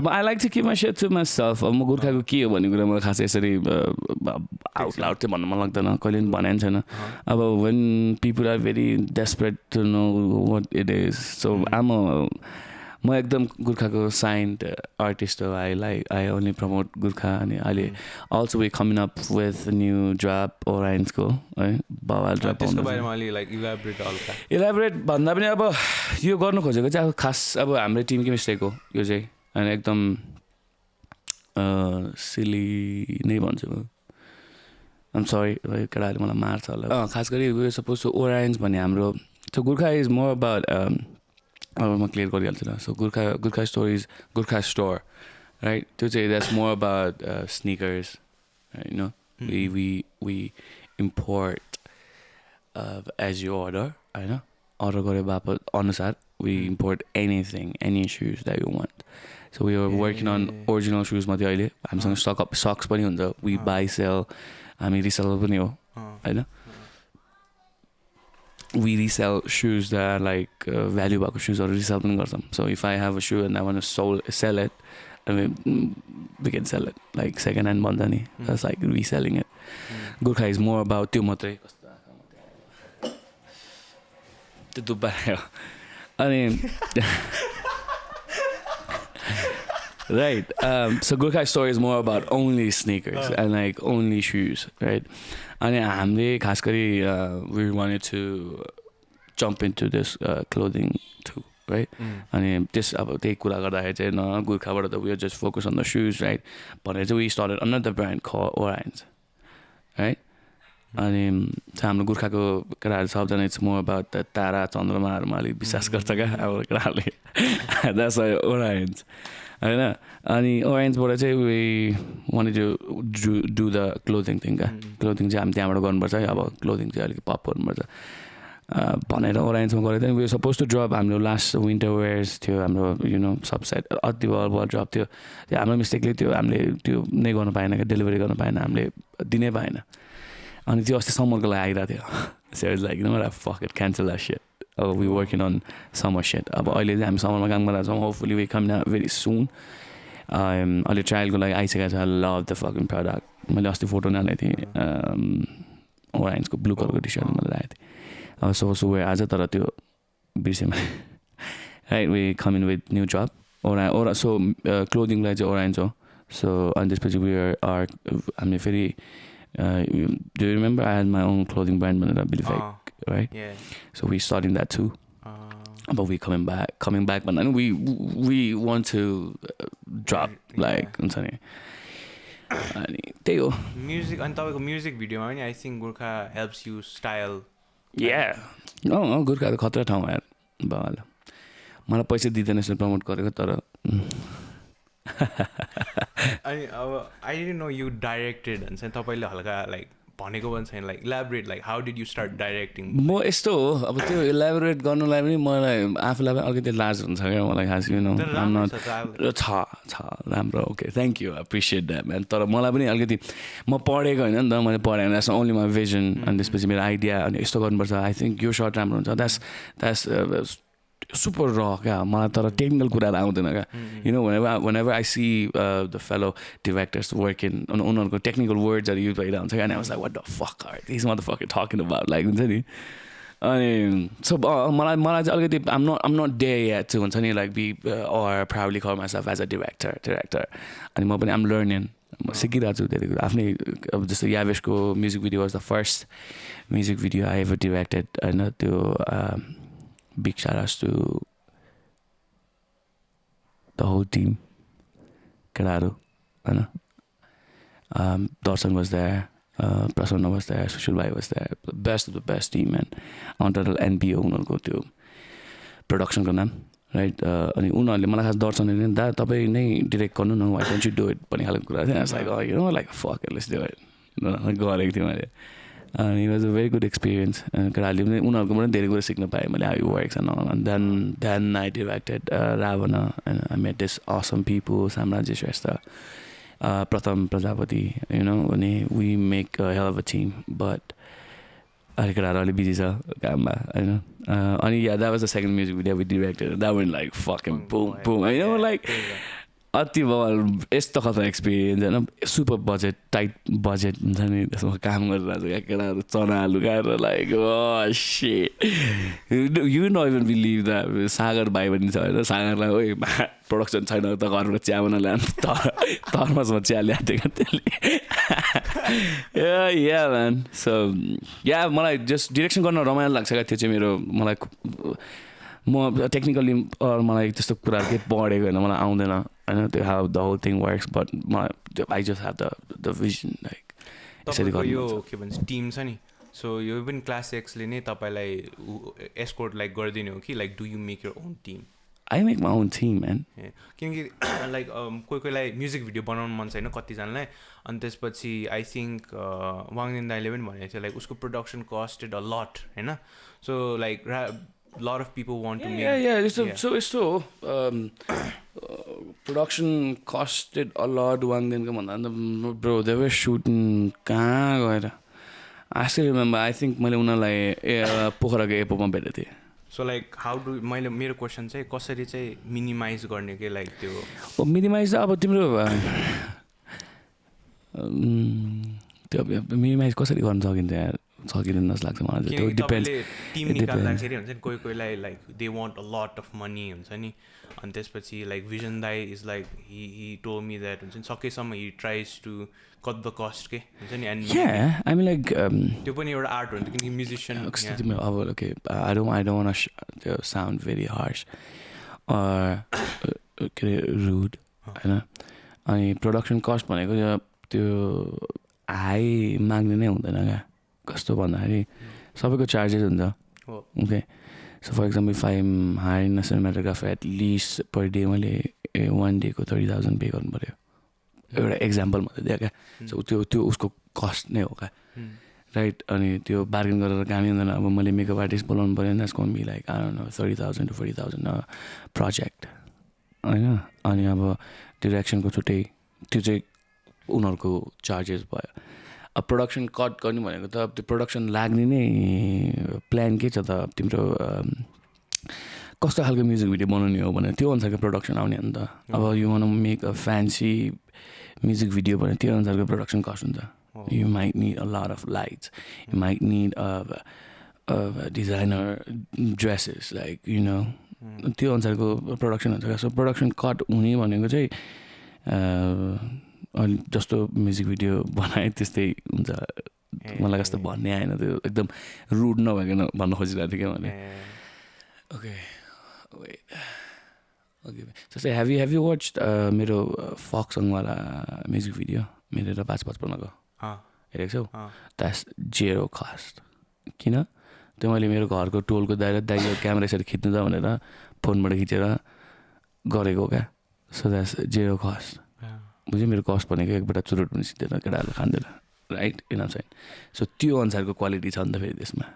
I like to keep my shit to myself. अब म गुर्खाको के हो भन्ने कुरा मलाई खास यसरी आउट लाउड चाहिँ भन्नु मन लाग्दैन. कहिले पनि भनेको छैन. अब when people are very desperate to know what it is. So म एकदम गुर्खाको signed artist हो. I only promote Gurkha. अनि अहिले also we coming up with a new drop Orions को है बवाल drop त्यसको बारेमा अलि like elaborate भन्दा पनि अब यो गर्नु खोजेको चाहिँ अब खास अब हाम्रो टिमकै मिस्टेक हो यो चाहिँ. अनि एकदम सिली नै भन्छु. I'm sorry, केटाले मलाई मार्छ होला. खास गरी we were supposed to Orions भन्ने हाम्रो. So Gurkha is more about म क्लियर गरिहाल्छु ल. So Gurkha stories, Gurkha store, right? त्यो चाहिँ that's more about sneakers, right? You know, we import as you order, होइन. अर्डर गरे बापत अनुसार we import anything, any shoes that you want. So we were working on original shoes मात्रै अहिले. हामीसँग socks पनि हुन्छ. We buy, sell, हामी resell पनि हो, होइन. We resell shoes that are like value भएको shoes or resell पनि गर्छौं. So if I have a shoe and I want to sell it, I mean, we can sell it like second hand भन्दा नि. That's like reselling it. Gurkha is more about त्यो मात्रै. त्यो दुब्बा अनि right. So Gurkha story is more about only sneakers and like only shoes, right? अनि हामीले खास गरी we wanted to jump into this clothing too, right? अनि त्यस अब त्यही कुरा गर्दाखेरि चाहिँ न गुर्खाबाट त we are just focused on the shoes, right? भनेर चाहिँ we started another brand called Orions, right? अनि हाम्रो गुर्खाको केटाहरू सबजना it's more about the तारा चन्द्रमाहरूमा अलिक विश्वास गर्छ क्या अब केटाहरूले. That's why Orions, होइन. अनि Orionsबाट चाहिँ we wanted to do the clothing thing क्या. Clothing चाहिँ हामी त्यहाँबाट गर्नुपर्छ है. अब clothing चाहिँ अलिक पप गर्नुपर्छ भनेर Orionsमा गरेको थियौँ. We were supposed to drop हाम्रो last winter wears थियो हाम्रो, you know, subset अति बल ड्रप थियो. त्यो हाम्रो मिस्टेकले त्यो हामीले त्यो नै गर्न पाएन क्या. डेलिभरी गर्न पाएन, हामीले दिनै पाएन. अनि त्यो अस्ति समरको लागि आइरहेको थियो. So I was like, you know what, fuck it, cancel that shit. We working on summer shit. अब अहिले चाहिँ हामी समरमा काम गरिरहेको छौँ. Hopefully we come out very soon. अहिले ट्रायलको लागि आइसकेको छ. I love the fucking product. मैले अस्ति फोटो नै हालेको थिएँ. Orionsको ब्लू कलरको टी सर्ट मैले लगाएको थिएँ. अब सो आज तर त्यो बिर्सेँ मैले. Right, we come in with new drop. So clothingलाई चाहिँ Orions हो. So अनि त्यसपछि हामीले फेरि Do you remember I had my own clothing brand, right? Yeah. So we starting that too. But we coming back. But then we want to drop like अनि त्यही हो. Music अनि तपाईको म्युजिक भिडियोमा पनि I think Gurkha helps you style. Yeah. Gurkha त खतरा ठाउँ यार. बाल मलाई पैसा दिँदैन यसो प्रमोट गरेको तर अनि अब I didn't know you directed and चाहिँ तपाईले हल्का like भनेको पनि छैन like elaborate like how did you start directing? म यस्तो हो अब त्यो इलाबोरेट गर्नुलाई पनि मलाई आफूलाई पनि अलिकति लाज हुन्छ क्या मलाई खास यु नो छ राम्रो okay thank you appreciate that man तर मलाई पनि अलिकति म पढेको होइन नि त मैले पढेँ द्याट्स ओन्ली माई भिजन अनि त्यसपछि मेरो आइडिया अनि यस्तो गर्नुपर्छ आई थिङ्क यो सर्ट राम्रो हुन्छ द्याट्स super raw क्या मलाई तर टेक्निकल कुराहरू आउँदैन क्या you know whenever I see the fellow directors working उनीहरूको टेक्निकल वर्ड्सहरू युज भइरहेको हुन्छ क्या and I was like what the fuck are these motherfuckers talking about like हुन्छ नि अनि so मलाई चाहिँ अलिकति I'm not there yet to हुन्छ नि like be or proudly call myself as a director अनि म पनि I'm learning म सिकिरहेको छु धेरै कुरा आफ्नै अब जस्तो यावेशको music video was the first music video I ever directed होइन त्यो big shout outs to the whole team. Keraro, Dashain was there, Prasanna was there, Sushil Bhai was there. The best of the best team, man. Until NPO उनीहरूको त्यो production को नाम, right? अनि उनीहरूले मलाई खास दर्शन दिने दा तपाईँ नै डिरेक्ट गर्नु न why don't you do it भन्ने खालको कुरा थियो. I was like oh you know like fuck it let's do it. गरेको थिएँ मैले. And it was a very good experience. केटाहरूले पनि उनीहरूकोबाट पनि धेरै कुरा सिक्न पाएँ मैले how it works and all. And then I directed Ravana and I met this awesome people, NJ Shakya, Pratham Prajapati, you know, and we make a hell of a team. But अहिले केटाहरू अलिक बिजी छ काममा होइन अनि yeah that was the second music video we directed. That went like fucking boom you know like अति यस्तो खतरा एक्सपिरियन्स होइन सुपर बजेट टाइट बजेट हुन्छ नि त्यसमा काम गरिरहेको छ क्या केटाहरू चना लुगाएर like shit you know even believe the Sagar भाइ पनि छ होइन सागरलाई ओइ प्रोडक्सन छैन त घरबाट चिया बनाएर थर्मसमा चिया ल्याएको त्यसले या म्यान सो या मलाई जस्ट डिरेक्सन गर्न रमाइलो लाग्छ क्या त्यो चाहिँ मेरो मलाई म टेक्निकली मलाई त्यस्तो कुराहरू केही पढेको होइन मलाई आउँदैन होइन त्यो how the whole thing works but I just have the vision like यसरी गर्नु यो के भन्छ टिम छ नि सो यो पनि क्लास एक्सले नै तपाईँलाई एस्कोर्ट लाइक गरिदिने हो कि like do you make your own team I make my own team man किनकि लाइक कोहीलाई म्युजिक भिडियो बनाउनु मन छैन कतिजनालाई अनि त्यसपछि आई थिङ्क वाङदेन दाइले पनि भनेको थियो लाइक उसको प्रोडक्सन कस्टेड अ लट होइन so like lot of people want to make so production costed a lot one दिन को भन्दा bro they were shooting कहाँ गएर I still remember I think मैले उनीहरूलाई पोखराको एयरपोर्टमा भेटेको थिएँ सो लाइक हाउ डु मैले मेरो क्वेसन चाहिँ कसरी चाहिँ मिनिमाइज गर्ने के लाइक त्यो मिनिमाइज अब तिम्रो त्यो मिनिमाइज कसरी गर्न सकिन्छ यार सकिँदैन जस्तो लाग्छ मलाई त्यो डिपेन्ड्स टिम निकाल्दाखेरि हुन्छ नि कोहीलाई like they want a lot of money हुन्छ नि अनि त्यसपछि लाइक विजन दाई is like he told me that हुन्छ नि सकेसम्म he tries to cut the cost के हुन्छ नि एन्ड आई मिन लाइक त्यो पनि एउटा आर्ट हुन्छ किनकि म्युजिसियन अब okay I don't want to sound very harsh के अरे रुड होइन अनि प्रोडक्सन कस्ट भनेको त्यो हाई माग्ने नै हुँदैन क्या कस्तो भन्दाखेरि सबैको चार्जेस हुन्छ okay so for example if I am hiring a cinematographer at least per day मैले 1 डेको 30,000 पे गर्नु पऱ्यो एउटा एक्जाम्पल मात्रै दियो क्या सो त्यो उसको कस्ट नै हो क्या राइट अनि त्यो बार्गेन गरेर कामै हुँदैन अब मैले मेकअप आर्टिस्ट बोलाउनु पऱ्यो भने त्यसको बी like I don't know 30,000 to 40,000 project होइन अनि अब डिरेक्सनको छुट्टै त्यो चाहिँ उनीहरूको चार्जेस भयो अब प्रोडक्सन कट गर्ने भनेको त त्यो प्रोडक्सन लाग्ने नै प्लान के छ त तिम्रो कस्तो खालको म्युजिक भिडियो बनाउने हो भने त्यो अनुसारको प्रोडक्सन आउने हो नि त अब you one make a fancy music video भने त्यो अनुसारको प्रोडक्सन कस्ट हुन्छ you might need a lot of lights you might need designer dresses like you know त्यो अनुसारको प्रोडक्सन हुन्छ सो प्रोडक्सन कट हुने भनेको चाहिँ अनि जस्तो म्युजिक भिडियो बनाएँ त्यस्तै हुन्छ मलाई कस्तो भन्ने आएन त्यो एकदम रुड नभइकन भन्न खोजिरहेको थिएँ क्या मैले ओके ओके जस्तै हेभ यु वाच मेरो फक सङवाला म्युजिक भिडियो मेरो र 555को हेरेको छौ द्याट्स जेरो कस्ट किन त्यो मैले मेरो घरको टोलको दाइले क्यामेरा यसरी खिच्नु त भनेर फोनबाट खिचेर गरेको क्या सो द्याट्स जेरो कस्ट बुझ्यो मेरो कस्ट भनेको एकपल्ट चुरोट पनि सिक्दैन केटाहरूले खाँदैन राइट इन साइड सो त्यो अनुसारको क्वालिटी छ नि त फेरि त्यसमा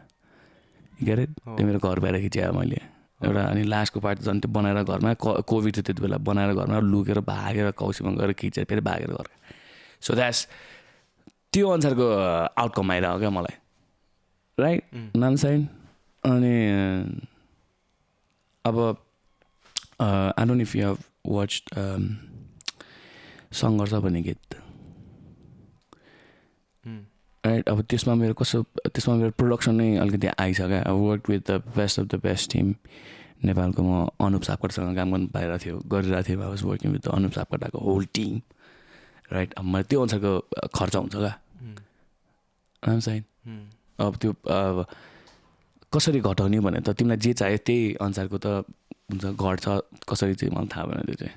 क्यारे त्यो मेरो घर बाहिर खिचेँ मैले एउटा अनि लास्टको पार्ट झन् त्यो बनाएर घरमा कोभिड थियो त्यति बेला बनाएर घरमा लुकेर भागेर कौसीमा गएर खिचेर फेरि भागेर घर सो द्याट्स त्यो अनुसारको आउटकम आइरहेको क्या मलाई राइट नाम साइन अनि अब I don't if you have watched सङ्घर्ष भन्ने गीत राइट अब त्यसमा मेरो प्रोडक्सन नै अलिकति आइसक्यो I work with the best of the best team नेपालको म अनुप सापकोटासँग काम गर्नु पाइरहेको गरिरहेको थिएँ I was working with the Anup सापकोटाको होल टिम राइट अब मलाई त्यो अनुसारको खर्च हुन्छ क्या साइन अब त्यो कसरी घटाउने भने त तिमीलाई जे चाहियो त्यही अनुसारको त हुन्छ घट्छ कसरी चाहिँ मलाई थाहा भएन त्यो चाहिँ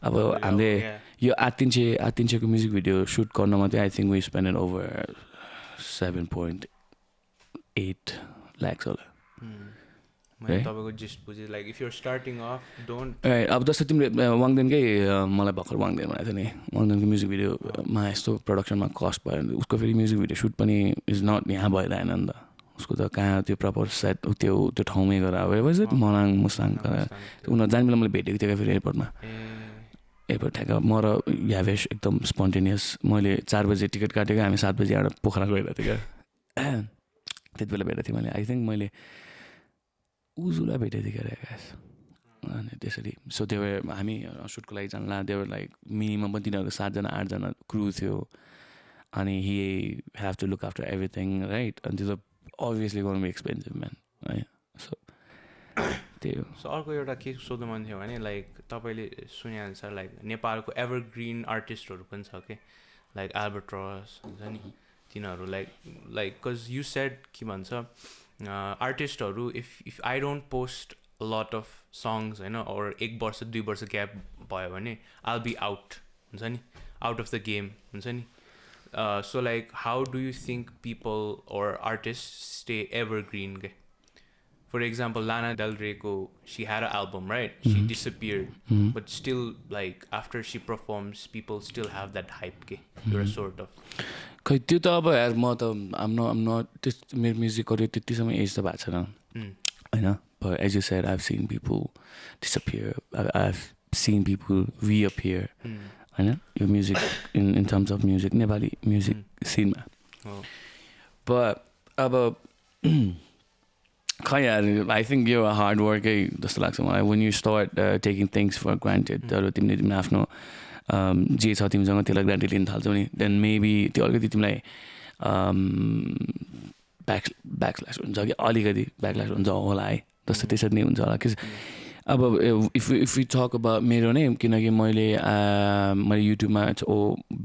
अब हामीले यो 8-300 को म्युजिक भिडियो सुट गर्नमा चाहिँ I think we spend over 7.8 lakhs होला तपाईँको जिस्ट बुझेँ like if you're starting off don't अब जस्तो तिमीले वाङदेनकै मलाई भर्खर वाङदेन भनेको थियो नि वाङदेनको म्युजिक भिडियोमा यस्तो प्रडक्सनमा कस्ट भयो भने उसको फेरि म्युजिक भिडियो सुट पनि इज नट यहाँ भइरहेन नि त उसको त कहाँ त्यो प्रपर सेट त्यो ठाउँमै गएर अब मनाङ मुसाङ उनीहरू जाने बेला मैले भेटेको थिएँ फेरि एयरपोर्टमा एयरपोर्ट ठ्याक्क म र याबेश एकदम स्पोन्टेनियस मैले 4 बजे टिकट काटेको हामी 7 बजी आएर पोखरा गइरहेको थिएँ क्या त्यति बेला भेटेको थिएँ मैले आई थिङ्क मैले उजुलाई भेटेको थिएँ क्या ग्यास अनि त्यसरी सो त्यो हामी सुटको लागि जानला त्यो लाइक मिनिमम पनि तिनीहरूको 7 जना 8 जना क्रु थियो अनि he have to look after everything right अनि त्यो त अभियसली गर्नु एक्सपेन्सिभ म्यान है सो त्यही हो सो अर्को एउटा के सोध्नु मन थियो भने लाइक तपाईँले सुनेअनुसार लाइक नेपालको एभरग्रिन आर्टिस्टहरू पनि छ कि लाइक एल्बर्ट्रस हुन्छ नि तिनीहरू लाइक कज यु सेड के भन्छ आर्टिस्टहरू if I don't post lot of songs होइन और 1 वर्ष 2 वर्ष ग्याप भयो भने आल बी आउट हुन्छ नि आउट अफ द गेम हुन्छ नि so like how do you think people और आर्टिस्ट स्टे एभरग्रिन के For example, Lana Del Rey, she had an album, right? She disappeared. But still, like, after she performs, people still have that hype. You're a sort of. खै त्यो त अब यार म त I'm not मेरो म्युजिकहरू त्यतिसम्म एज त भएको छैन होइन but as you said I've seen people disappear I've seen people reappear होइन यो music in terms of music Nepali music सिनमा but अब खै यार आई थिङ्क यो हार्ड वर्कै जस्तो लाग्छ मलाई when you start taking things for granted तर तिमीले आफ्नो जे छ तिमीसँग त्यसलाई ग्रान्टेड लिन थाल्छौ नि देन मेबी त्यो अलिकति तिमीलाई ब्याकस्ल्यास हुन्छ कि अलिकति ब्याकस्ल्यास हुन्छ होला है जस्तो त्यसरी नै हुन्छ होला कि अब इफ यु टक अब मेरो नै किनकि मैले युट्युबमा it's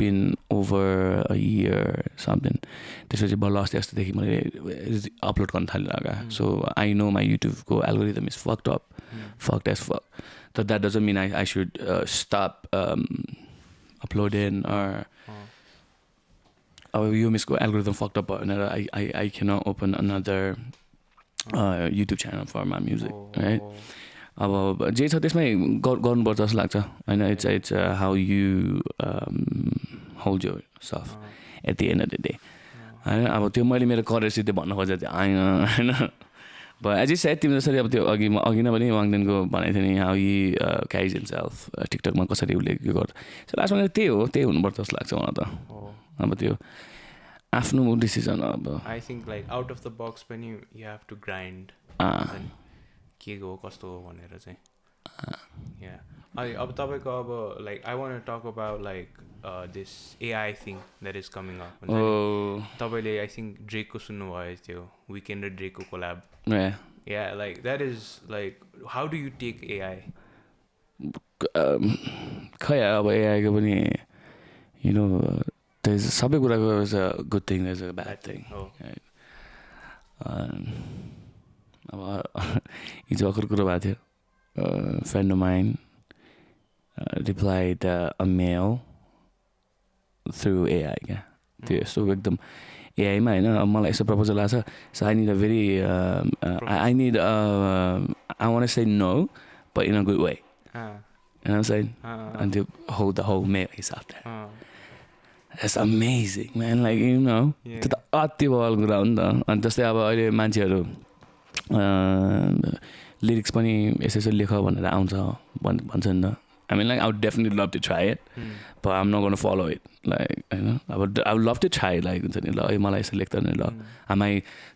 been over a year something त्यसपछि बल्ल अस्ति जस्तोदेखि मैले अपलोड गर्न थालिरहेको सो आई नो माई युट्युबको algorithm is fucked up fucked as fuck तर that doesn't mean I should stop uploading अब यो मिसको एल्गोरिदम फक्ड अप भयो भनेर I can open another YouTube channel for my music है अब जे छ त्यसमै गर्नुपर्छ जस्तो लाग्छ होइन it's how you hold your self at the end of the day होइन अब त्यो मैले मेरो करियर भन्न खोजेको थिएँ आएन होइन एज सायद तिम्रो जसरी अब त्यो अघि नै पनि वाङदेनको भनेको थियो नि हाउ यु क्यारिज हिमसेल्फ टिकटकमा कसरी उसले यो गर्छ सो लास्टमा त्यही हुनुपर्छ जस्तो लाग्छ मलाई त अब त्यो आफ्नो डिसिजन अब I think like out of the box पनि यु हेभ टु ग्राइन्ड के हो कस्तो हो भनेर चाहिँ अब तपाईँको अब like I want talk about like this AI thing that is coming up तपाईँले आई थिङ्क ड्रेकको सुन्नुभयो त्यो विकेन्ड र ड्रेकको collab like that is like how do you take AI खै अब एआईको पनि you know there's सबै कुराको there's a good thing there's a bad thing right? अब हिजो अर्को कुरो भएको थियो friend of mine replied a mail through AI क्या त्यो यस्तो एकदम AI मा हैन मलाई यस्तो प्रपोजल आछ so I need a very I need I want to say no but in a good way you know what I'm saying and the whole mail is out there that's amazing man like you know त्यो त अति बल कुरा हो नि त अनि जस्तै अब अहिले मान्छेहरू लिरिक्स पनि यसो लेख भनेर आउँछ भन्छ नि त I mean like I would definitely love to try it but I'm not going to follow it like you know I would love to try like हुन्छ नि ल मलाई यसो लेख्दा नि ल आमै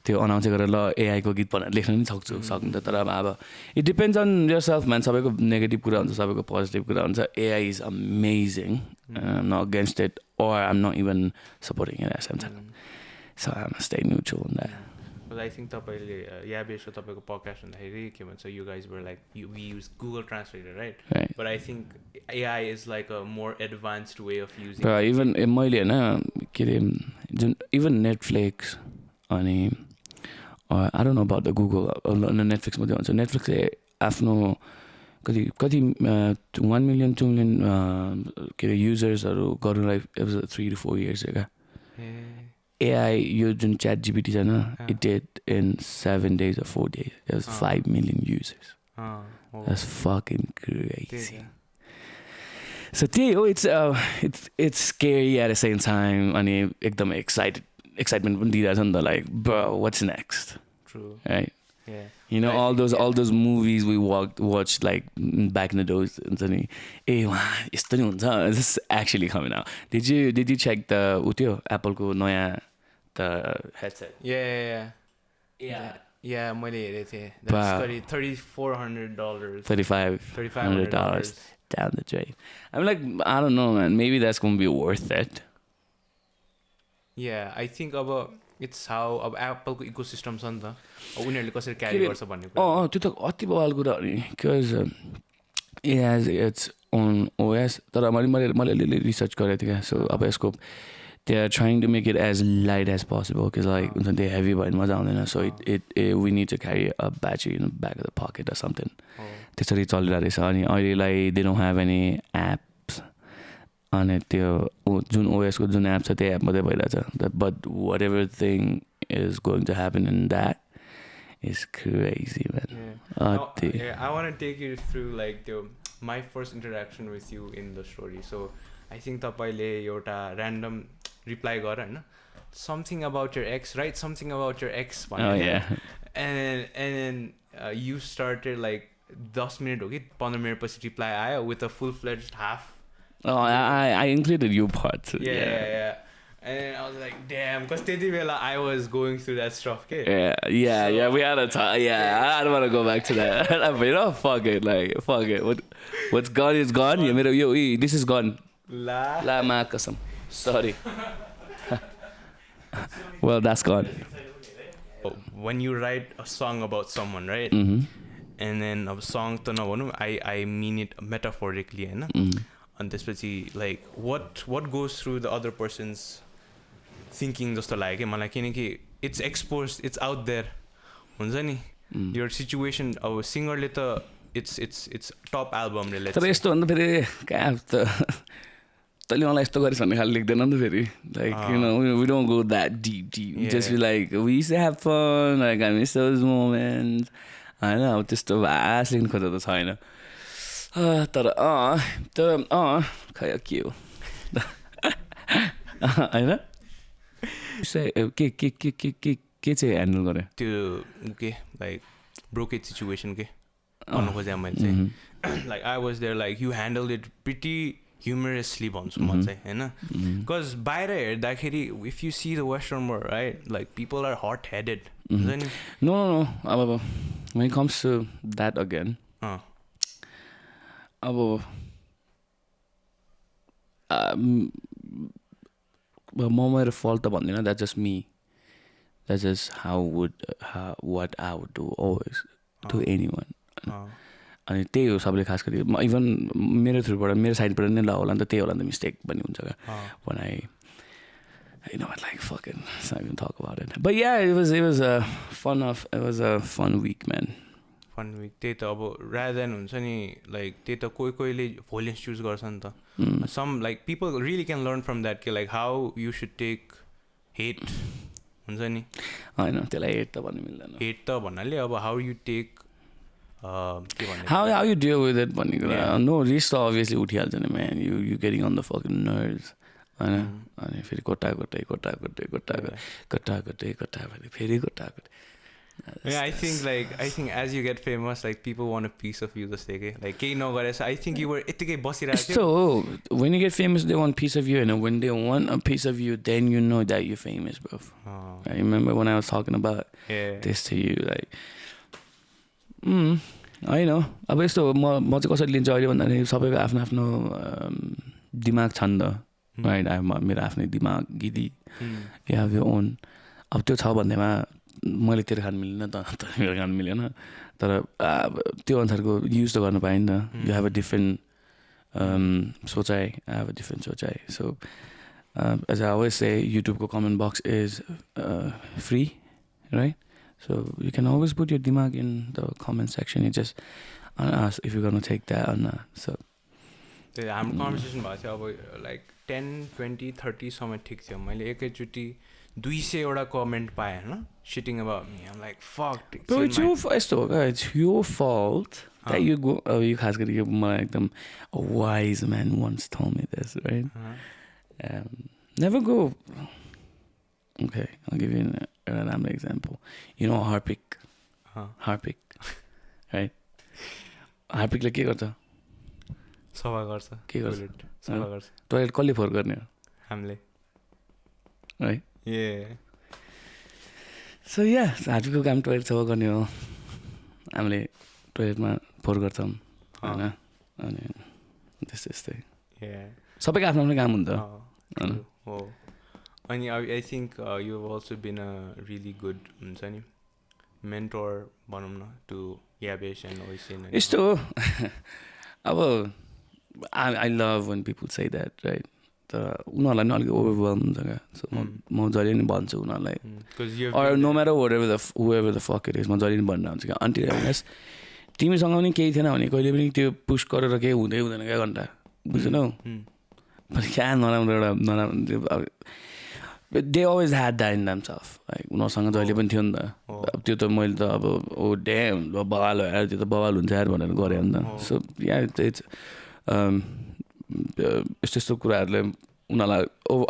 त्यो अनाउन्स गरेर ल AI को गीत भनेर लेख्न नि सक्नु त तर अब it depends on yourself man सबैको नेगेटिभ कुरा हुन्छ सबैको पोजिटिभ कुरा हुन्छ AI is amazing I'm not against it or I'm not even supporting it as I'm saying so I'm stay neutral on that Because I think तपाईँले Yabesh र तपाईँको podcast हुँदाखेरि के भन्छ you guys were like we use Google Translator right but I think AI is like a more advanced way of using but even मैले हैन के रे जुन even Netflix अनि I don't know about the Google Netflix मा भन्छ Netflix ले आफ्नो कति 1 million 2 million के रे युजर्सहरु गर्नलाई 3 to 4 years ago AI यो जुन chat GPT छ न it did in 7 days or 4 days it was 5 million users that's fucking crazy so त्यही हो it's scary at the same time अनि एकदम excitement पनि दिइरहेछ नि त like bro what's next true right you know all those movies we watched like back in the days हुन्छ नि ए यस्तो नि हुन्छ this is actually coming out did you check the उत्यो Apple को नयाँ the headset yeah मैले हेरेको थिएँ that's $3,400 $3,500 down the drain I'm like I don't know man maybe that's going to be worth it yeah I think अब it's how अब Apple को ecosystem छ नि त उनीहरूले कसरी क्यारी गर्छ भन्ने कुरा त्यो त अति बवाल कुरा हो नि because it has its own OS तर मैले अलिअलि रिसर्च गरेको थिएँ so अब यसको they are trying to make it as light as possible because like they heavy भयो मजा आउँदैन so it we need to carry a battery in the back of the pocket or something त्यसरी चलिरहेको रहेछ अनि अहिलेलाई they don't have any apps अनि त्यो जुन OS को जुन एप छ त्यो एप मात्रै भइरहेछ but whatever thing is going to happen in that is crazy man I want to take you through like my first interaction with you in the story so I think तपाईँले एउटा random reply गर हैन something about your ex right something about your ex and then you started like 10 minute हो कि 15 minute पछि reply आयो with a full-fledged half I included you part too. Yeah. And I was like, damn, because I was going through that stuff. Okay? Yeah, we had a time. Yeah, I don't want to go back to that. But you know, fuck it. What's gone is gone. This is gone. La ma kasam. Sorry. Well, that's gone. When you write a song about someone, right? And then a song, I mean it metaphorically, and त्यसपछि like what goes through the other person's thinking जस्तो लाग्यो मलाई किनकि it's exposed it's out there हुन्छ नि your situation अब सिंगरले त it's top album related तर यस्तो भन्दा फेरि कहाँ त तैँले मलाई यस्तो गरिस् भन्ने खाली लेख्दैन नि त फेरि like you know we don't go that deep just be like we used to have fun like I miss those moments हैन अब त्यस्तो भास लेख्नु खोजेको त छैन तर खै के हो हैन के चाहिँ ह्यान्डल गरे त्यो के लाइक ब्रोकेज सिचुएसन के भन्नु खोजेँ मैले चाहिँ like I was there like you handle it pretty humorously भन्छु म चाहिँ हैन बिकज बाहिर हेर्दाखेरि if you see the western world right like people are hot headed हुन्छ नि नो अब when it comes to that again अब म मेरो fault त भन्दिनँ that's just me that's just what I would do always to anyone अनि त्यही हो सबले खास गरी इभन मेरो थ्रुबाट मेरो साइडबाट नै ल होला नि त त्यही होला नि त मिस्टेक भन्ने हुन्छ क्या when I know what like fucking let's not even talk about it but yeah it was a fun week man fun week त्यही त अब rather than हुन्छ नि like त्यही त कोहीले violence choose गर्छ नि त some like people really can learn from that कि like how you should take hate हुन्छ नि हैन त्यसलाई hate त भन्नु मिल्दैन hate त भन्नाले अब how you take के भन्ने how you deal with it भन्ने कुरा no risk त obviously उठिहाल्छ नि man you getting on the fucking nerves हैन अनि फेरि कोटा फेरि कोटा Yeah, I think as you get famous, like people want a piece of you the stake. Like kehi nagare I think you were etikai basirako so when you get famous they want a piece of you and when they want a piece of you then you know that you're famous bro. I remember when I was talking about this to you like I know अब यस्तो म चाहिँ कसरी लिन्छु अहिले भन्दाखेरि सबैको आफ्नो आफ्नो दिमाग छ नि त राइट मेरो आफ्नै दिमाग गिदी you have your own अब त्यो छ भन्दैमा मैले तेरो खान मिलेन त मेरो खान मिलेन तर त्यो अनुसारको युज त गर्न पाएँ नि त you have a different सोचाइ I have a different सोचाइ so as I always say YouTube ko comment box is free right so you can always put your dimag in the comment section you just ask if you're going to take that or not so हाम्रो कन्भर्सेसन भएको थियो अब लाइक 10, 20, 30 सम्म ठिक थियो मैले एकैचोटि 200 वटा कमेन्ट पाएँ होइन shitting about me I'm like fuck but it's your it's your fault that you go you खास गरी मलाई एकदम a wise man once told me this right never go okay I'll give you an example you know Harpic right Harpic ले के गर्छ सफा गर्छ के गर्छ सफा गर्छ टोयलेट कसले फोहोर गर्ने हो हामीले right yeah so yeah Harpicको काम टोयलेट सफा गर्ने हो हामीले टोयलेटमा फोहोर गर्छौँ हैन अनि त्यस्तै सबैको आफ्नो आफ्नो काम हुन्छ हैन हो अनि I think you've also been a really good हुन्छ नि mentor भनौँ न to Yabesh and Orions यस्तो अब I love when people say that right तर उनीहरूलाई नि अलिक ओभरवेल्म हुन्छ क्या सो म जहिले नि भन्छु उनीहरूलाई or no matter whoever the fuck it is म जहिले नि भन्न हुन्छ क्या until unless तिमीसँग पनि केही थिएन भने कहिले पनि त्यो पुस गरेर केही हुँदैन क्या घन्टा बुझ्दैनौ क्या नराम्रो एउटा नराम्रो they always had that in themselves like उनीहरूसँग जहिले पनि थियो नि त अब त्यो त मैले त अब ओ ड्याम बवाल हो यार त्यो त बवाल हुन्छ यार भनेर गरेँ नि त सो या इट्स यस्तो कुराहरूले उनीहरूलाई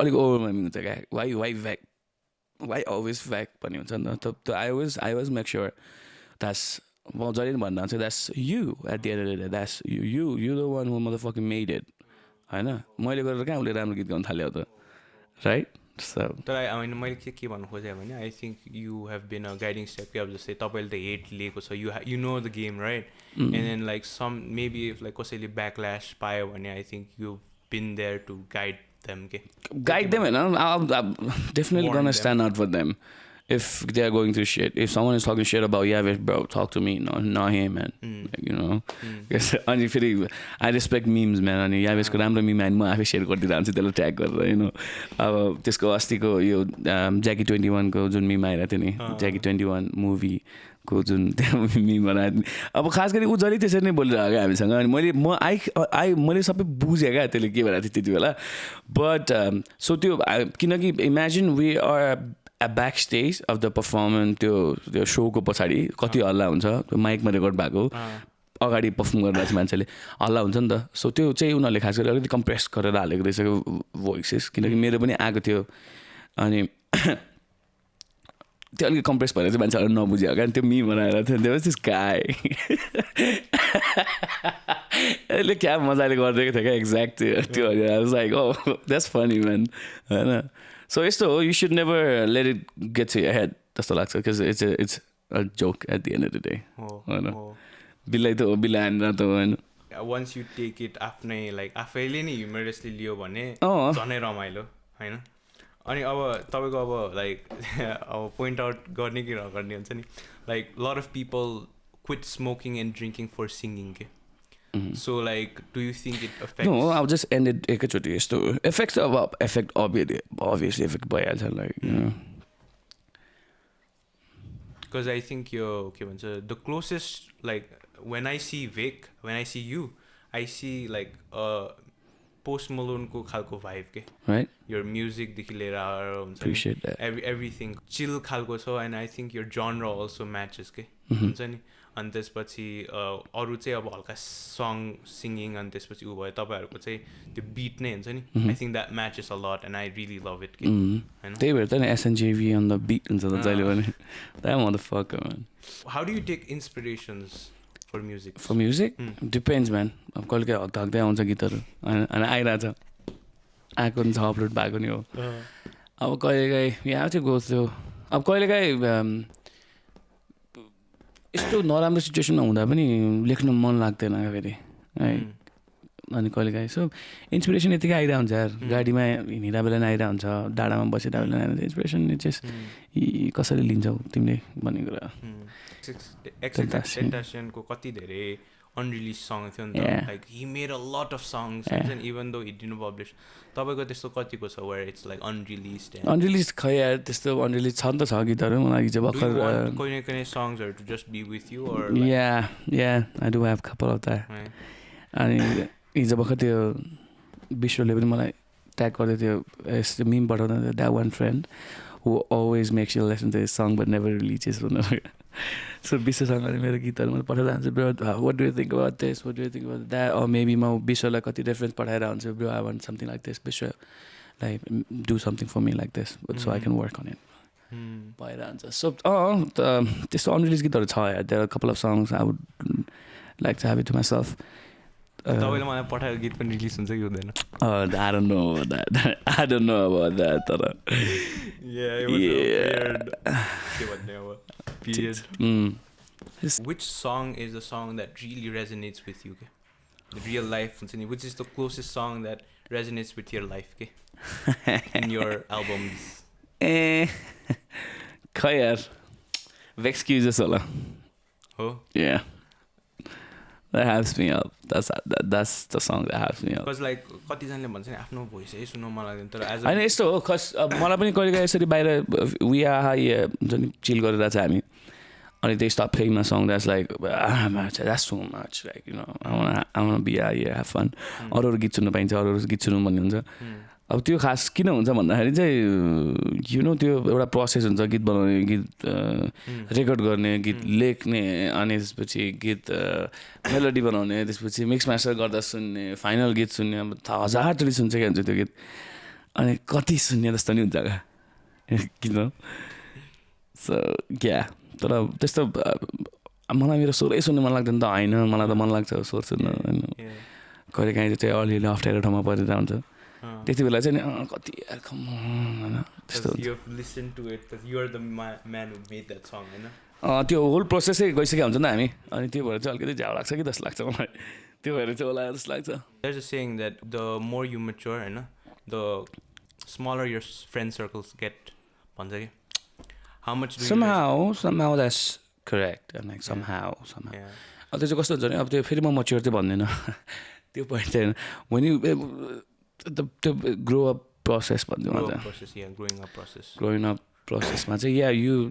अलिक ओभरवेल्मिङ हुन्छ क्या वाइ अलवेज फ्याक भन्ने हुन्छ नि त I was make sure that's म जहिले पनि भन्न हुन्छ that's you at the end of the day that's you the one who mother fucking made it होइन मैले गरेर कहाँ उसले राम्रो गीत गाउनु थाल्यो त राइट तर मैले के भन्नु खोजेँ भने I think you have been a guiding step कि अब जस्तै तपाईँले त हेट लिएको छ you know the game right and then like some maybe if like कसैले ब्याकल्यास पायो भने I think you been there to guide them के गाइड देम होइन definitely gonna stand out for them if they are going through shit, if someone is talking shit about Yabesh, bro, talk to me, not him, man. Like, you know, अनि फेरि I respect memes, man. अनि Yabesh को राम्रो meme म आफै सेयर गरिदिइरहन्छु त्यसलाई ट्याग गरेर यु नो अब त्यसको अस्तिको यो ज्याकी 21 को जुन meme आइरहेको थियो नि ज्याकी 21 मुभी को जुन त्यो meme बनाएको अब खास गरी ऊ जहिले त्यसरी नै बोलिरहेको क्या हामीसँग अनि मैले सबै बुझेँ क्या त्यसले के भइरहेको थियो त्यति बेला बट सो त्यो किनकि imagine we are a backstage of the performance त्यो शोको पछाडि कति हल्ला हुन्छ त्यो माइकमा रेकर्ड भएको अगाडि पर्फर्म गरिरहेको मान्छेले हल्ला हुन्छ नि त सो त्यो चाहिँ उनीहरूले खास गरी अलिकति कम्प्रेस गरेर हालेको रहेछ भोइसेस किनकि मेरो पनि आएको थियो अनि त्यो अलिकति कम्प्रेस भएर चाहिँ मान्छेहरू नबुझ्यो क्या त्यो मी बनाएर थियो त्यो त्यस गाई यसले क्या मजाले गरिदिएको थियो क्या एक्ज्याक्ट त्यो like oh that's funny man होइन So you should never let it get to your head. That's the like because it's a joke at the end of the day. Bilai to bilai na to. Once you take it आफ्नै like आफैले नि humorously लियो भने झनै रमाइलो हैन अनि अब तपाईको अब like अब point out गर्ने कि नगर्ने हुन्छ नि like lot of people quit smoking and drinking for singing. So like, do you think it affects? No, I'll just end it एकैचोटि यस्तो effects अब effect obviously effect भइहाल्छ like you know. Because I think the closest, like when I see Vic, when I see you, I see like Post Malone ko khalko vibe ke. Right? Your music देखि लिएर Appreciate that. Everything chill खालको छ, and I think your genre also matches के हुन्छ नि. अनि त्यसपछि अरू चाहिँ अब हल्का सङ सिङ्गिङ, अनि त्यसपछि उ भयो तपाईँहरूको चाहिँ त्यो बिट नै हुन्छ नि. I think that matches a lot and I really love it के हैन. त्यही भएर त नि SNJV on the beat हुन्छ त जहिले पनि. That motherfucker man. How do you take inspirations for music? For music? Depends man. अब कहिले हक्दै आउँछ गीतहरू अनि आइरहेछ. आएको नि छ अपलोड भएको नि हो. अब कहिलेकाहीँ you have to go through. अब कहिलेकाहीँ यस्तो नराम्रो सिचुएसनमा हुँदा पनि लेख्न मन लाग्दैन क्या फेरि है. अनि कहिलेकाहीँ सो इन्सपिरेसन यतिकै आइरहेको हुन्छ यार. गाडीमा हिँडिरहेको बेला नि आइरहेको हुन्छ, डाँडामा बसिरहेको बेला आइरहेको हुन्छ. इन्सपिरेसन जस्ट कसरी लिन्छौ तिमीले भन्ने कुरा. Dashainको कति धेरै unreleased song थियो नि त. Like he made a lot of songs and even though he didn't publish. तपाईको त्यस्तो कतिको छ where it's like unreleased? Unreleased खै यार त्यस्तो unreleased छ नि त छ गीतहरू. मलाई हिजो भर्खर कुनै कुनै songsहरू to just be with you or like, yeah I do have couple of that. अनि हिजो भर्खर त्यो विश्वले पनि मलाई ट्याग गर्दै थियो यस्तो मिम पठाउँदा that one friend who always makes you listen to his song but never releases. So विश्वसँग मेरो गीतहरू मैले पठाएर हुन्छ bro, what do you think about this, what do you think about that, or maybe म विश्वलाई कति रेफरेन्स पठाएर हुन्छ bro I want something like this, विश्व like do something for me like this so I can work on it भएर हुन्छ. So त्यस्तो अनरिलिज गीतहरू छ यार. There are a couple of songs I would like to have it to myself. तपाईले मलाई पठाएको गीत पनि रिलिज हुन्छ कि हुँदैन? I don't know about that. I don't know about that तर yeah it was weird के भन्ने अब period. Which song is the song that really resonates with you? The real life, which is the closest song that resonates with your life in your albums? खै यार Excuses होला. Oh? Yeah. That hypes me up. That's the song that hypes me up. Because like कतिजनाले भन्छ नि आफ्नो भोइस है सुन्न मन लाग्दैन तर एज हैन यस्तो हो खस मलाई पनि कहिलेकाहीँ यसरी बाहिर we are high जुन चिल गरेर चाहिँ हामी अनि they start playing my song that's like that's so much like you know I want to be out here have fun. अरू गीत सुन्न पाइन्छ अरू गीत सुन्नु भन्ने हुन्छ. अब त्यो खास किन हुन्छ भन्दाखेरि चाहिँ यु नो त्यो एउटा प्रोसेस हुन्छ गीत बनाउने, गीत रेकर्ड गर्ने, गीत लेख्ने, अनि त्यसपछि गीत मेलोडी बनाउने, त्यसपछि मिक्स मास्टर गर्दा सुन्ने, फाइनल गीत सुन्ने. अब 1000चोटि सुन्छ क्या हुन्छ त्यो गीत अनि कति सुन्ने जस्तो नि हुन्छ क्या किन. सो क्या तर त्यस्तो मलाई मेरो स्वरै सुन्नु मन लाग्दैन त होइन. मलाई त मन लाग्छ स्वर सुन्न होइन. कहिलेकाहीँ चाहिँ अलिअलि अप्ठ्यारो ठाउँमा परेर हुन्छ त्यति बेला चाहिँ नि कति यार कम हैन त्यस्तो you have listened to it because you are the man who made that song हैन. त्यो होल प्रोसेसै गइसक्यो हुन्छ नि हामी अनि त्यो भएर चाहिँ अलिकति झ्याउ लाग्छ कि जस्तो लाग्छ मलाई. त्यो भएर चाहिँ होला जस्तो लाग्छ. There's a saying that the more you mature हैन the smaller your friend circles get भन्छ के. How much do you somehow that's correct and like somehow अब त्यो चाहिँ कस्तो हुन्छ नि अब त्यो फेरि म मच्योर चाहिँ भन्दैन त्यो पोइन्ट चाहिँ when you the grow up process growing up process मा चाहिँ you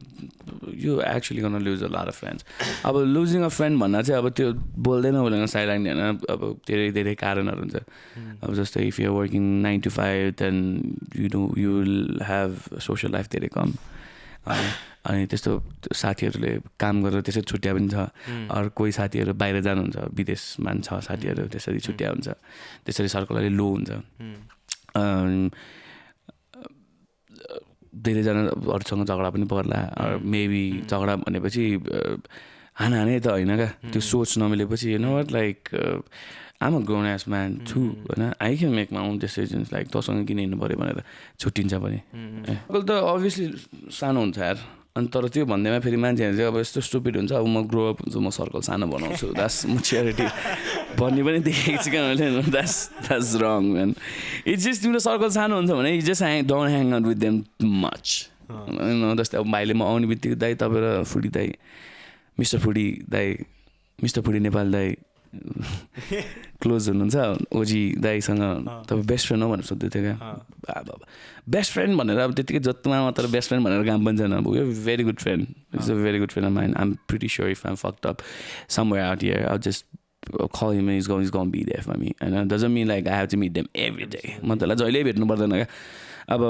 actually gonna lose a lot of friends. अब losing a friend भन्दा चाहिँ अब त्यो बोल्दैन साइड हैन. अब धेरै कारणहरु हुन्छ. अब जस्तै if you're working 9 to 5 then you will have social life धेरै कम. अनि त्यस्तो साथीहरूले काम गरेर त्यसरी छुट्या पनि छ. अरू कोही साथीहरू बाहिर जानुहुन्छ विदेशमा छ साथीहरू त्यसरी छुट्या हुन्छ. त्यसरी सर्कल अलि लो हुन्छ. धेरैजनाहरूसँग झगडा पनि पर्ला. मेबी झगडा भनेपछि हाने त होइन क्या. त्यो सोच नमिलेपछि you know what like I'm a grown ass man too हैन. I can make my own decisions like तसँग किन हिँड्नु पर्यो भनेर छुट्टिन्छ पनि. कल त obviously सानो हुन्छ यार. अनि तर त्यो भन्दैमा फेरि मान्छेहरू चाहिँ अब यस्तो स्टुपिड हुन्छ अब म ग्रो अप हुन्छु म सर्कल सानो बनाउँछु द्याट्स म्याच्योरिटी भन्ने पनि देखेको छु क्या मैले. That's wrong man. It's just तिम्रो सर्कल सानो हुन्छ भने you just don't hang out with them much. जस्तै अब भाइले म आउने बित्तिकै दाइ तपाईँ र फुडी दाइ मिस्टर फुडी नेपाल दाई क्लोज हुनुहुन्छ ओजी दाईसँग तपाईँ बेस्ट फ्रेन्ड हो भनेर सोध्दै थियो क्या बेस्ट फ्रेन्ड भनेर अब त्यतिकै जत्तोमा मात्र बेस्ट फ्रेन्ड भनेर काम पनि छैन अब very good friend is a very good friend of mine I'm pretty sure if I'm fucked up somewhere out here I just call him and he's going to be there for me and it doesn't mean like I have to meet them every day म त्यसलाई जहिले भेट्नु पर्दैन क्या अब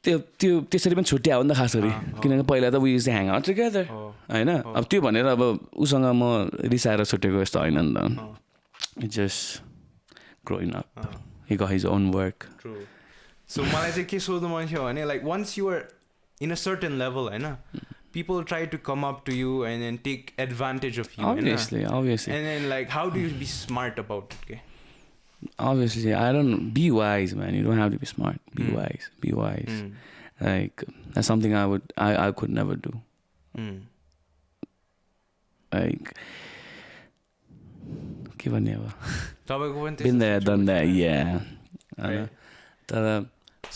त्यो त्यसरी पनि छुट्टी आयो नि त खास गरी किनकि पहिला त we use to hang out together होइन अब त्यो भनेर अब उसँग म रिसाएर छुटेको यस्तो होइन नि त it's just growing up he got his own work so मलाई चाहिँ के सोध्नु मन थियो भने like once you are in a certain level होइन people try to come up to you and then take advantage of you obviously and then like how do you be smart about it okay? Obviously I don't be wise man you don't have to be smart be wise like that's something I could never do like के भन्ने अब तपाईको पनि been there done that yeah तर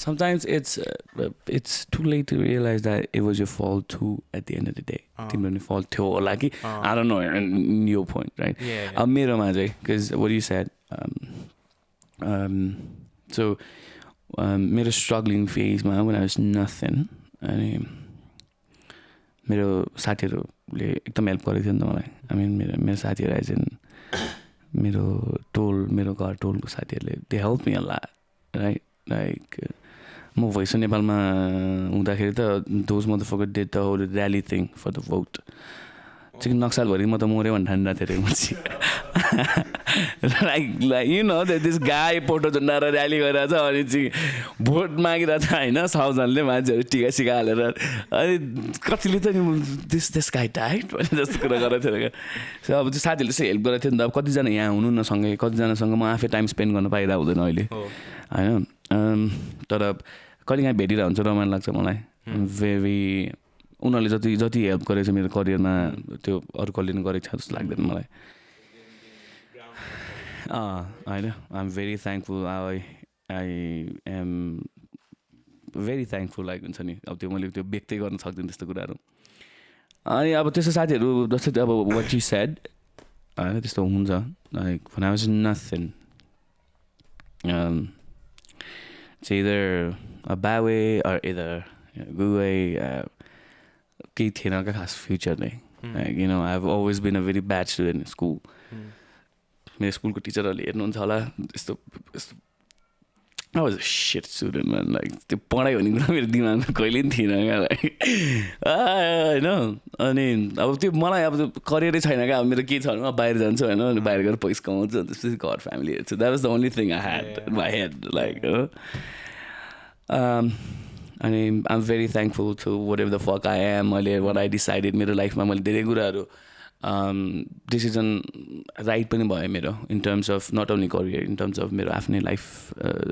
sometimes it's too late to realize that it was your fault too at the end of the day तिम्रो नि fault थियो होला कि I don't know in your point right अब मेरोमा चाहिँ because what you said so मेरो struggling phase मा when I was nothing अनि मेरो साथीहरूले एकदम हेल्प गरेको थियो नि त मलाई I mean मेरो साथीहरू आए चाहिँ मेरो घर टोलको साथीहरूले they helped me a lot right like म भोइस अफ नेपालमा हुँदाखेरि त those motherfuckers did the whole rally thing for the vote चाहिँ नक्सलभरि म त मऱ्यो भने ठान्दा थियो like you know that this guy photo झुन्डाएर र्याली गरिरहेछ अनि चाहिँ भोट मागिरहेछ होइन 1000ले मान्छेहरू टिका सिका हालेर अनि कतिले त this guy died भन्ने जस्तो कुरा गरेको थियो क्या अब त्यो साथीहरूले चाहिँ हेल्प गरेको थियो नि त अब कतिजना यहाँ हुनु न सँगै कतिजनासँग म आफै टाइम स्पेन्ड गर्न पाइरहेको हुँदैन अहिले होइन तर कहिलेकाहीँ भेटिरहेको हुन्छ रमाइलो लाग्छ मलाई भेरी उनीहरूले जति हेल्प गरेको छ मेरो करियरमा त्यो अरू कसले पनि गरेको छ जस्तो लाग्दैन मलाई होइन I am very thankful I am very thankful like हुन्छ नि अब त्यो मैले त्यो व्यक्तै गर्न सक्दिनँ त्यस्तो कुराहरू अनि अब त्यस्तो साथीहरू जस्तै अब वाट यु सेड होइन त्यस्तो हुन्छ like when I was nothing it's either a bad way or either a good way केही थिएन क्या खास फ्युचर नै like you know I've always been a very bad student in school मेरो स्कुलको टिचरहरूले हेर्नुहुन्छ होला यस्तो I was a shit student man like त्यो पढाइ भन्ने कुरा मेरो दिमागमा कहिले पनि थिएन क्या होइन अनि अब त्यो मलाई अब त्यो करियरै छैन क्या अब मेरो के छ भने बाहिर जान्छु होइन अनि बाहिर गएर पैसा कमाउँछु त्यसपछि घर फ्यामिली हेर्छु that was the only thing I had in my head like अनि I am very thankful to whatever the fuck I am मैले वाट आई डिसाइडेड मेरो लाइफमा मैले धेरै कुराहरू डिसिजन राइट पनि भयो मेरो in terms of not only career in terms of मेरो आफ्नै लाइफ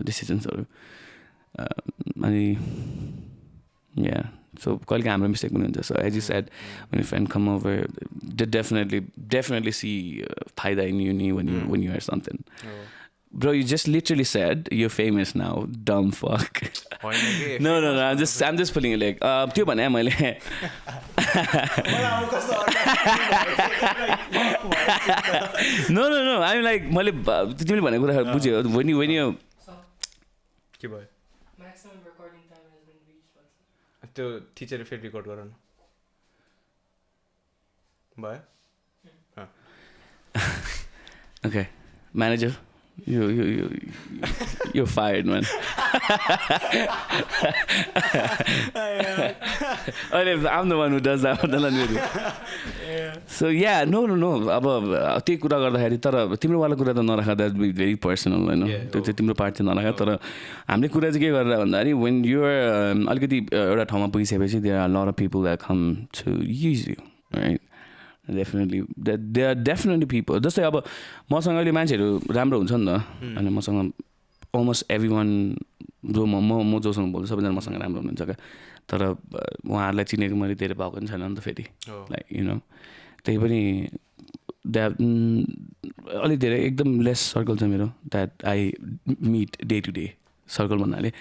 डिसिजन्सहरू अनि या सो कहिले हाम्रो मिस्टेक पनि हुन्छ so as you said when your friend come over they definitely see फाइदा इन uni when you hear something bro you just literally said you're famous now dumb fuck no I'm just pulling it like त्यो भने मैले no I'm like मैले तिमीले भनेको कुरा बुझ्यो when you के भयो maximum recording time has been reached त्यो टिचरले फेरि रेकर्ड गराउनु भयो okay manager you're fired man I'm the one who does that so yeah no अब त्यही कुरा गर्दाखेरि तर तिम्रो वाला कुरा त नराख द्याट बी भेरी पर्सनल होइन त्यो चाहिँ तिम्रो पार्ट चाहिँ नराख तर हामीले कुरा चाहिँ के गरेर भन्दाखेरि when you are अलिकति एउटा ठाउँमा पुगिसकेपछि there are a lot of people that come to use you right definitely there are definitely people जस्तै अब मसँग अहिले मान्छेहरू राम्रो हुन्छ नि त अनि मसँग almost everyone जो म जोसँग बोल्छु सबैजना मसँग राम्रो हुनुहुन्छ क्या तर उहाँहरूलाई चिनेको मैले धेरै पाएको पनि छैन नि त फेरि लाइक यु नो त्यही पनि अलिक धेरै एकदम लेस सर्कल छ मेरो that I meet day to day circle भन्नाले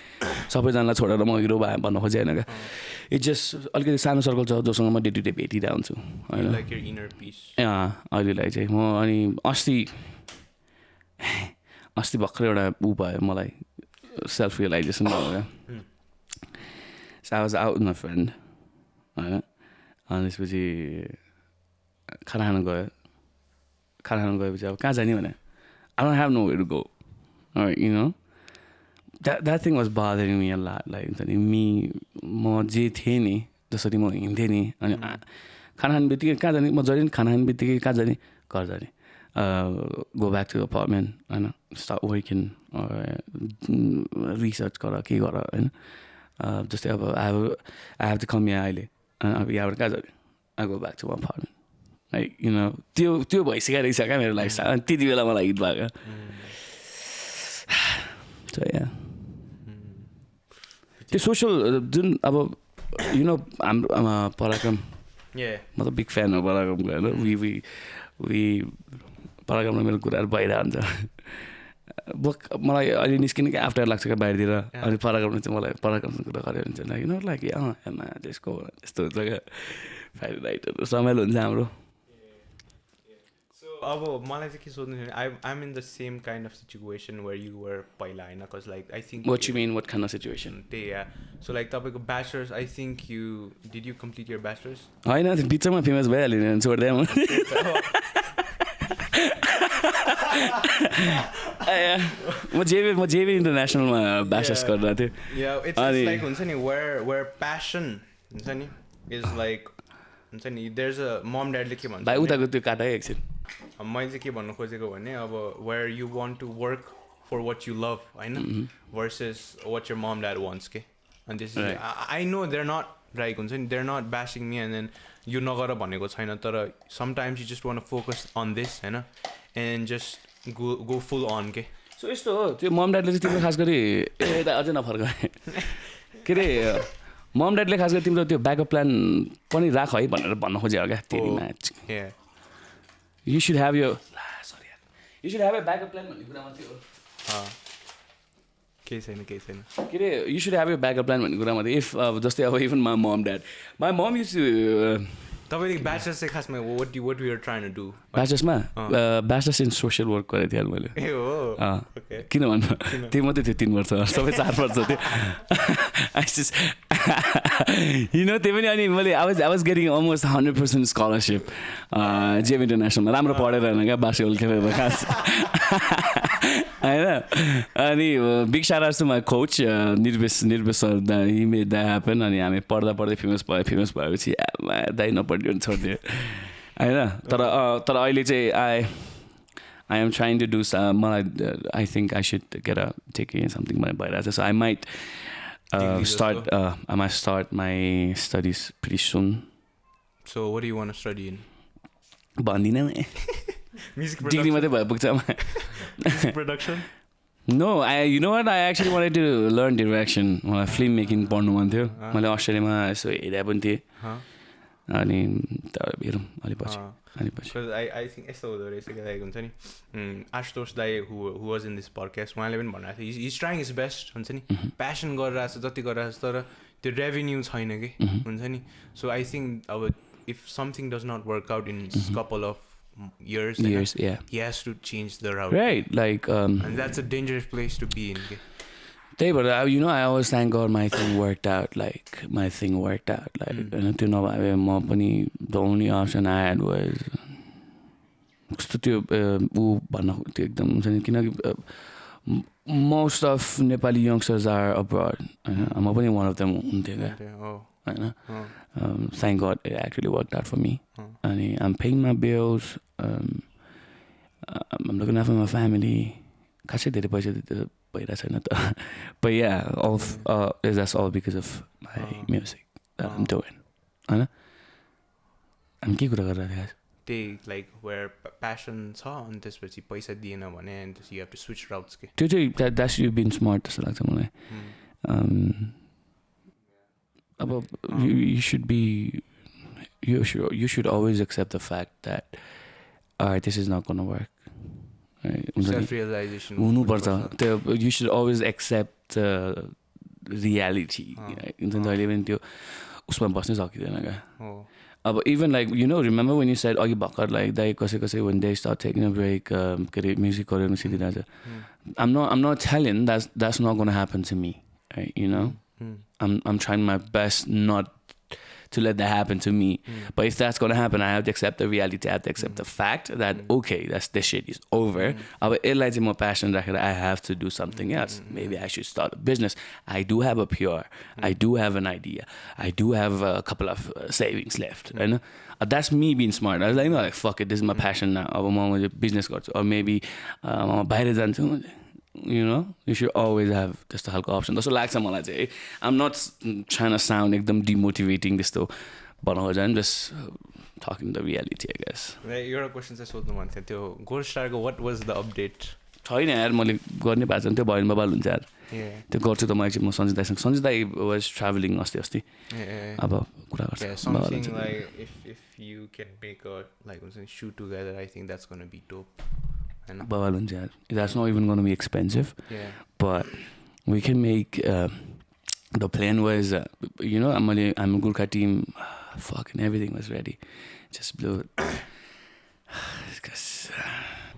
सबैजनालाई छोडेर म हिरो भए भन्न खोजेँ होइन क्या इट जस्ट अलिकति सानो सर्कल छ जोसँग म डे टु डे भेटिरहेको हुन्छु होइन अहिलेलाई चाहिँ म अनि अस्ति भर्खर एउटा ऊ भयो मलाई सेल्फ रियलाइजेसन भयो क्या so I was out with my friend होइन अनि त्यसपछि खाना खान गएपछि अब कहाँ जाने भने I don't have no way to go you know that thing was bothering me a lot like हुन्छ नि म जे थिएँ नि जसरी म हिँड्थेँ नि अनि खाना खाने बित्तिकै कहाँ जाने म जहिले पनि खाना खाने बित्तिकै कहाँ जाने घर जाने गो ब्याक टु अपार्टमेन्ट होइन स्टार्ट वर्किङ रिसर्च गर के गर होइन जस्तै अब आई हेभ टु कम यहाँ अहिले अब यहाँबाट कहाँ जाने I go back to apartment like you know त्यो भइसकेको रहेछ क्या मेरो लाइफस्टाइल अनि त्यति बेला मलाई हिट भयो क्या त्यो सोसल जुन अब यु नो हाम्रो पराक्रम म त बिग फ्यान हो पराक्रमको होइन वी पराक्रममा मेरो कुराहरू भइरहन्छ मलाई अहिले निस्किनु क्या आफ्टर लाग्छ क्या बाहिरतिर अनि पराक्रमले चाहिँ मलाई पराक्रमसँग कुरा गऱ्यो भने चाहिँ लाइक नो लाइक एमा त्यसको यस्तो हुन्छ क्या फ्राइडे नाइटहरू रमाइलो हुन्छ हाम्रो अब मलाई चाहिँ के सोध्नु थियो I am in the same kind of situation where you were पहिला होइन because like I think what you mean what kind of situation त्यही सो लाइक तपाईँको bachelors I think you did you complete your bachelors होइन बिचमा फेमस भइहाल्यो नि छोड्दै म जेबी इन्टरनेसनलमा ब्याचलर्स गरिरहेको थिएँ अनि लाइक हुन्छ नि वेयर प्यासन हुन्छ नि इज लाइक हुन्छ नि देयर इज अ मम ड्याडले के भन्छ भाइ उताको त्यो काटा एकछिन मैले चाहिँ के भन्नु खोजेको भने अब where you want to work for what you love होइन versus what your mom dad wants के अनि त्यसपछि I know they're not like हुन्छ नि they're not bashing me and then यो नगर भनेको छैन तर sometimes you just want focus on this होइन and just go full on के सो यस्तो हो त्यो मम ड्याडले चाहिँ तिम्रो खास गरी यता अझै नफर्क के अरे मम ड्याडले खास गरी तिम्रो त्यो ब्याकअप प्लान पनि राख है भनेर भन्न खोजेको क्या त्यो म्याच यु सुड ह्याभ यो you should have a backup plan भन्ने कुरा मात्रै हो केही छैन के अरे you should have a backup plan भन्ने कुरा मात्रै इफ अब जस्तै अब इभन माई मम युज तपाईँले ब्याचलर्स चाहिँ खासमा what you're trying to do ब्याचलर्समा ब्याचलर्स इन सोसियल वर्क गरेको थिएँ मैले ए हो किन भन्नु त्यो मात्रै थियो 3 वर्ष सबै 4 वर्ष थियो त्यो पनि अनि मैले I was getting almost 100% scholarship gem इन्टरनेसनलमा राम्रो पढेर होइन क्या बास्केटबल खेलेर खास होइन अनि big shout out to my coach Nirvesh sir he made that happen अनि हामी पढ्दै फेमस भएपछि दाइ नपढ्यो भने छोडिदियो होइन तर अहिले चाहिँ I am trying to do मलाई I think I should get a taking something भइरहेको छ so I might start my studies pretty soon. So what do you want to study in? भन्दिनँ Music डिग्री मात्रै भए पुग्छ Music production? No, you know what? I actually wanted to learn direction. मलाई फिल्म मेकिङ पढ्नु मन थियो मैले अस्ट्रेलियामा यसो हेरे पनि थिएँ अनि हेरौँ अलि पछि आई थिङ्क यस्तो हुँदो रहेछ कि लाइक हुन्छ नि आशुतोष दाई हु वाज इन दिस पडकास्ट उहाँले पनि भनिरहेको थियो इज ट्राइङ इज बेस्ट हुन्छ नि प्यासन गरिरहेको छ जति गरिरहेको छ तर त्यो रेभेन्यू छैन कि हुन्छ नि सो आई थिङ्क अब if something does not work out in couple of years yeah he has to change the route right like and that's a dangerous place to be in but you know I always thank God my thing worked out like and त्यो नभए म पनि the only option I had was कस्तो त्यो ऊ भन्न त्यो एकदम हुन्छ नि किनकि most of Nepali youngsters are abroad म पनि one of them हुन्थेँ क्या होइन thank God it actually worked out for me and I'm paying my bills I'm looking after my family खासै धेरै पैसा भइरहेको छैन त but yeah that's all because of my music that I'm doing होइन हामी के कुरा गरिरहेको थिएँ त्यही लाइक वेयर प्यासन छ अनि त्यसपछि पैसा दिएन भने you have to switch routes के त्यो चाहिँ द्याट्स यु बिन स्मार्ट जस्तो लाग्छ मलाई अब you should always accept the fact that this is not going to work self realization हुनुपर्छ त्यो you should always accept reality हुन्छ नि जहिले पनि त्यो उसमा बस्नै सकिँदैन क्या अब even like you know remember when you said अघि भर्खर लाइक दाइ कसै when they start taking a break के अरे म्युजिक गरेर सिकिरहेको छ I'm not telling that's not going to happen to me, right? You know, I'm trying my best not to let that happen to me. But if that's going to happen, I have to accept the reality. I have to accept the fact that okay, this shit is over. But it's more passion that I have to do something else. Maybe I should start a business. I do have a PR. I do have an idea. I do have a couple of savings left. And that's me being smart. I was like, fuck it, this is my passion now. I'm a business coach, or maybe I'm a buyer. You know, you should always have just a halka option. So like someone like say, I'm not trying to sound like them demotivating this though, but I'm just talking the reality, I guess. Your question is सोध्नु मन थियो त्यो गोल्डस्टारको what was the update? छैन यार मैले गर्ने भएको छ त्यो भयो भने बबाल हुन्छ यार त्यो गर्छु त मैले म सञ्जित दाइसँग सञ्जित दाइ वाज ट्राभलिङ अस्ति अब कुरा गर्छ something like if you can make a like shoot together, I think that's going to be dope. Bawal huncha yaar. That's not even going to be expensive. But we can make the plan was you know I'm a Gurkha team. Fucking everything was ready. Just blew it.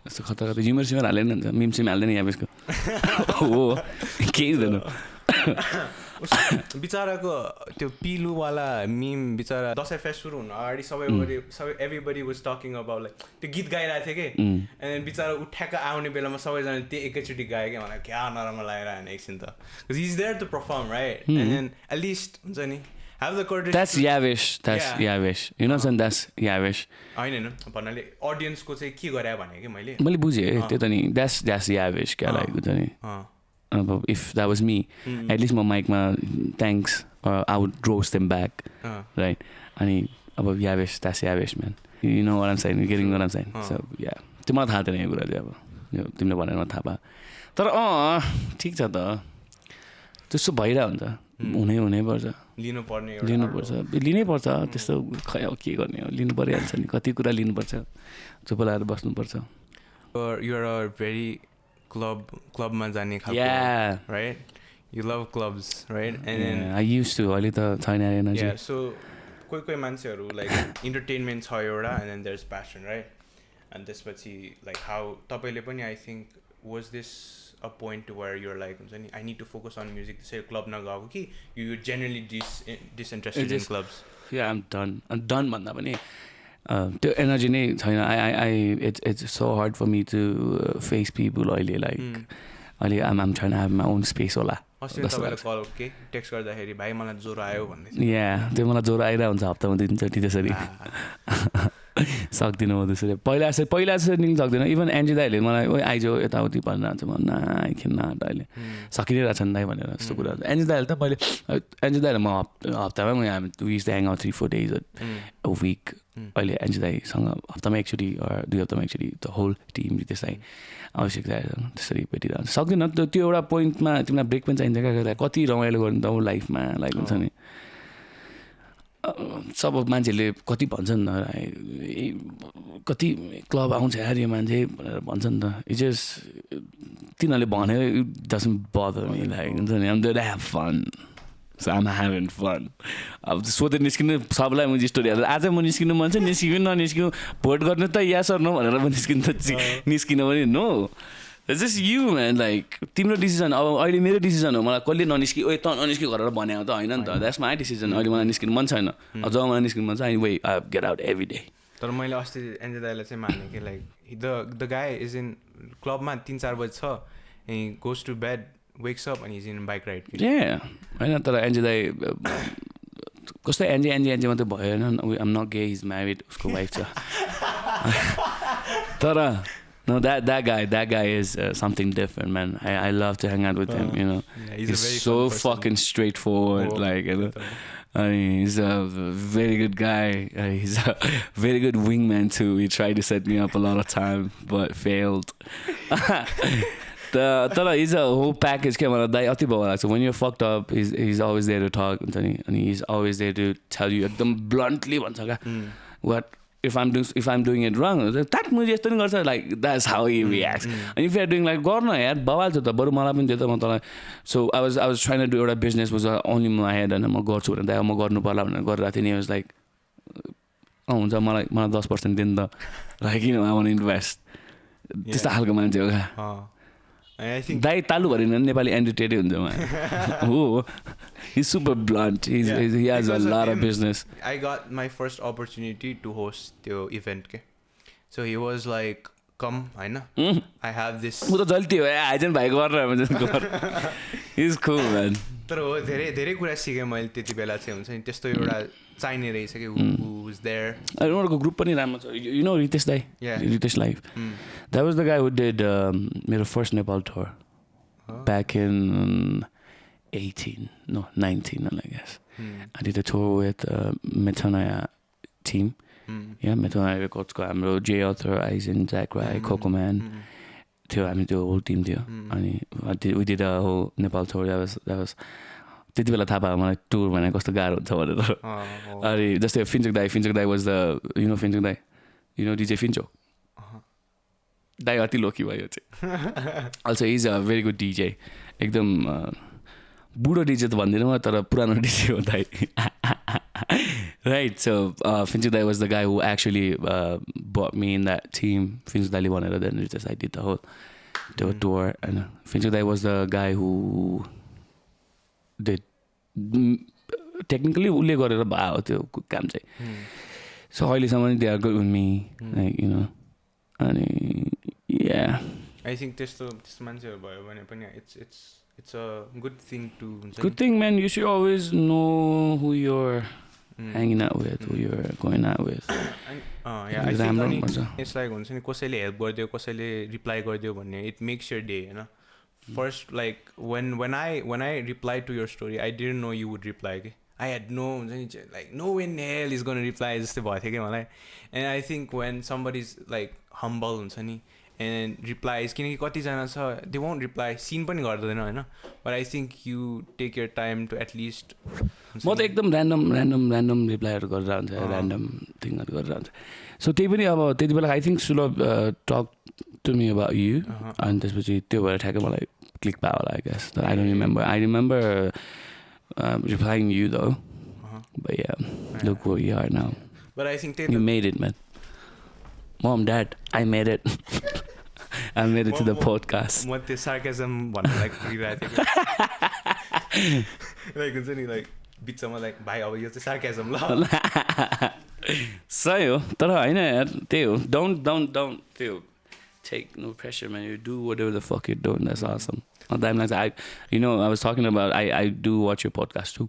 That's the khata humor simmer हाल्दैन हुन्छ मिम सिम हाल्दैन याबेसको हो केही हुँदैन बिचाराको त्यो पिलुवाला मिम बिचारा दसैँ फेस्ट सुरु हुन अगाडि सबै everybody was talking about like त्यो गीत गाइरहेको थियो कि एन्ड बिचारा उठ्याएको आउने बेलामा सबैजना त्यो एकैचोटि गायो क्या मलाई क्या नराम्रो लागेर होइन एकछिन त because is there to perform right and then at least हुन्छ नि have the courage. That's Yabesh. That's Yabesh. You know something that's Yabesh. हैन भन्नाले ऑडियन्स को चाहिँ के गरे भने के मैले बुझे त्यो त नि that's Yabesh क्या लाइक हुन्छ नि if that was me at least my mic ma thanks or I would roast them back right अनि अब Yabesh that's Yabesh man you know what I'm saying you're getting what I'm saying so yeah त्यो मलाई थाहा थिएन यो कुरा चाहिँ अब यो तिमीले भनेर मलाई थाहा भयो तर ठिक छ त त्यस्तो भइरहेको हुन्छ हुनै पर्छ लिनै पर्छ त्यस्तो खै अब के गर्ने हो लिनु परिहाल्छ नि कति कुरा लिनुपर्छ चुप लाएर बस्नुपर्छ you are a very clubमा जाने खालको right you love clubs right and then I used to अहिले त छैन एनर्जी yeah so कोही मान्छेहरू like entertainment छ एउटा and then there's passion right and त्यसपछि like how तपाईले पनि I think was this a point where you're like I need to focus on music say club na gao ki you genuinely disinterested in clubs yeah I'm done भन्दा पनि त्यो एनर्जी नै छैन I it's so hard for me to face people अहिले like अहिले I'm trying to have my own space होला अस्ति तपाईले कल के टेक्स्ट गर्दाखेरि भाइ मलाई ज्वरो आयो भन्दै yeah त्यो मलाई ज्वरो आइरा हुन्छ हप्तामा दुईचोटि त्यसरी सक्दिनँ म त्यसरी पहिला चाहिँ निक्लिन सक्दिनँ इभन एनजी दाइहरूले मलाई ओ आइजो यताउति भनिरहन्छ म नाइ खेल्न अहिले सकिनै रहेछ नि दाइ भनेर यस्तो कुरा एनजी दाइहरूले त मैले एनजी दाइहरूले म हप्तामा we used to hang out 3-4 days a week अहिले एनजी दाइसँग हप्तामा एकचोटि 2 हप्तामा एकचोटि द होल टिम त्यसलाई आवश्यक चाहिन्छ त्यसरी भेटिरहन्छ सक्दिनँ त्यो एउटा पोइन्टमा तिमीलाई ब्रेक पनि चाहिन्छ क्या कति रमाइलो गर्नु त लाइफमा लाइक हुन्छ नि सब मान्छेले कति भन्छ नि त कति क्लब आउँछ यार यो मान्छे भनेर भन्छ नि त इट्स जस्ट तिनीहरूले भनेर it doesn't bother me like हुन्छ नि I'm there have fun so I'm having fun अब सोधेर निस्किनु सबलाई मुझे स्टोरी आज म निस्किनु मन छ निस्किनु ननिस्किनु भोट गर्नु त या सर नो भनेर म निस्किनु त निस्किनु पनि no It's just you man like तिम्रो डिसिजन अब अहिले मेरो डिसिजन हो मलाई कहिले ननिस्कि ओए त ननिस्कि गरेर भने त हैन नि त द्याट्स माई डिसिजन अहिले मलाई निस्किनु मन छैन अब जब मलाई निस्किनु मन छ I way I get out every day तर मैले अस्ति एनजे दाइले चाहिँ माने कि like the guy is in क्लबमा 3-4 बजे छ and goes to bed wakes up and is in bike ride हैन तर एनजे दाइ कस्तो एनजे मात्रै भयो हैन I am not gay is married उसको वाइफ छ तर no that guy is something different man I love to hang out with him you know he's so fucking straightforward like you know I mean, he's a very good guy he's a very good wingman too he tried to set me up a lot of time but failed तर he's a whole package के मलाई दाइ अति भयो लाग्छ when you're fucked up he's always there to talk हुन्छ नि अनि he's always there to tell you एकदम bluntly भन्छ क्या if I'm doing it wrong, that मुझे यस्तो नि गर्छ, like that's how he reacts. And if you're doing like गर्न यार बवाल छ त बरु मलाई पनि दियो त म तँलाई. So I was trying to do एउटा business was only in my head and म गर्छु भने त म गर्नु पर्ला भनेर गरिरहेको थिएँ नि. I was like हुन्छ मलाई 10% दिनु त, like you know I want to invest. त्यस्तो खालको मान्छे हो क्या. I think दाइ तालु भरिन नेपाली एन्टरटेनै हुन्छ म हो. He's super blunt. He has a lot of business. I got my first opportunity to host the event. Okay? So he was like, come, I have this. म त जल्ती हो आइजन भाइ गरेर. He's cool man. तर हो धेरै कुरा सिकेँ मैले त्यति बेला चाहिँ हुन्छ नि त्यस्तो एउटा चाहिने रहेछ कि who is there. उनीहरूको ग्रुप पनि राम्रो छ. You know Ritesh दाइ? Yeah. Ritesh Live. That was the guy who did मेरो first Nepal tour back in 19 I guess. I did a tour with Metonaya team. Yeah, Metonaya Records को हाम्रो J Author, Aizen, Zach Rai, Coco Man. थियो हामी त्यो whole team थियो. अनि we did a whole Nepal tour. That was त्यति बेला थाहा पायो मलाई टुर भने कस्तो गाह्रो हुन्छ भनेर. अनि जस्तै फिन्चोक दाई was the you know फिन्चोक दाई, you know DJ Fincho. दाई अति लोकी भयो चाहिँ. Also he's a very good DJ. एकदम बुढो DJ त भन्दिनँ म तर पुरानो DJ हो दाई. Right, so Finchuk Dai was the guy who actually brought me in that team. Finchuk Dai भनेर then I did the whole tour. And Finchuk Dai was the guy who did technically उसले गरेर भयो त्यो काम चाहिँ. So अहिलेसम्म they are good with me, like you know. अनि yeah. I think त्यस्तो मान्छेहरू भयो भने पनि it's a good thing to. Good thing man, you should always know who you're hanging out with, who you're going out with. I think it's like हुन्छ नि कसैले हेल्प गरिदियो कसैले रिप्लाई गरिदियो भन्ने it makes your day, you know. First like when I replied to your story I didn't know you would reply. I had no like no way in hell is going to reply जस्तै भयो थियो कि मलाई. And I think when somebody's like humble हुन्छ नि and replies किनकि कतिजना छ they won't reply सीन पनि गर्दैन हैन. But I think you take your time to at least म त एकदम ऱ्यान्डम रिप्लाईहरू गरेर हुन्छ, ऱ्यान्डम थिङहरू गरेर हुन्छ. सो त्यही पनि अब त्यति बेला I think Sulabh talk to me about you अनि त्यसपछि त्यो भएर ठ्याक्कै मलाई क्लिक भयो होला I guess. I remember replying you though. But yeah, look where you are now. But I think you made it man. Mom, Dad, I made it. I made it to the podcast. What the sarcasm one like like हुन्छ नि like बिचमा like भाइ अब यो चाहिँ sarcasm ल. सही हो तर हैन यार त्यही हो. Don't त्यही हो. Take no pressure man. You do whatever the fuck you're doing. That's awesome. I'm like I was talking about I do watch your podcast too.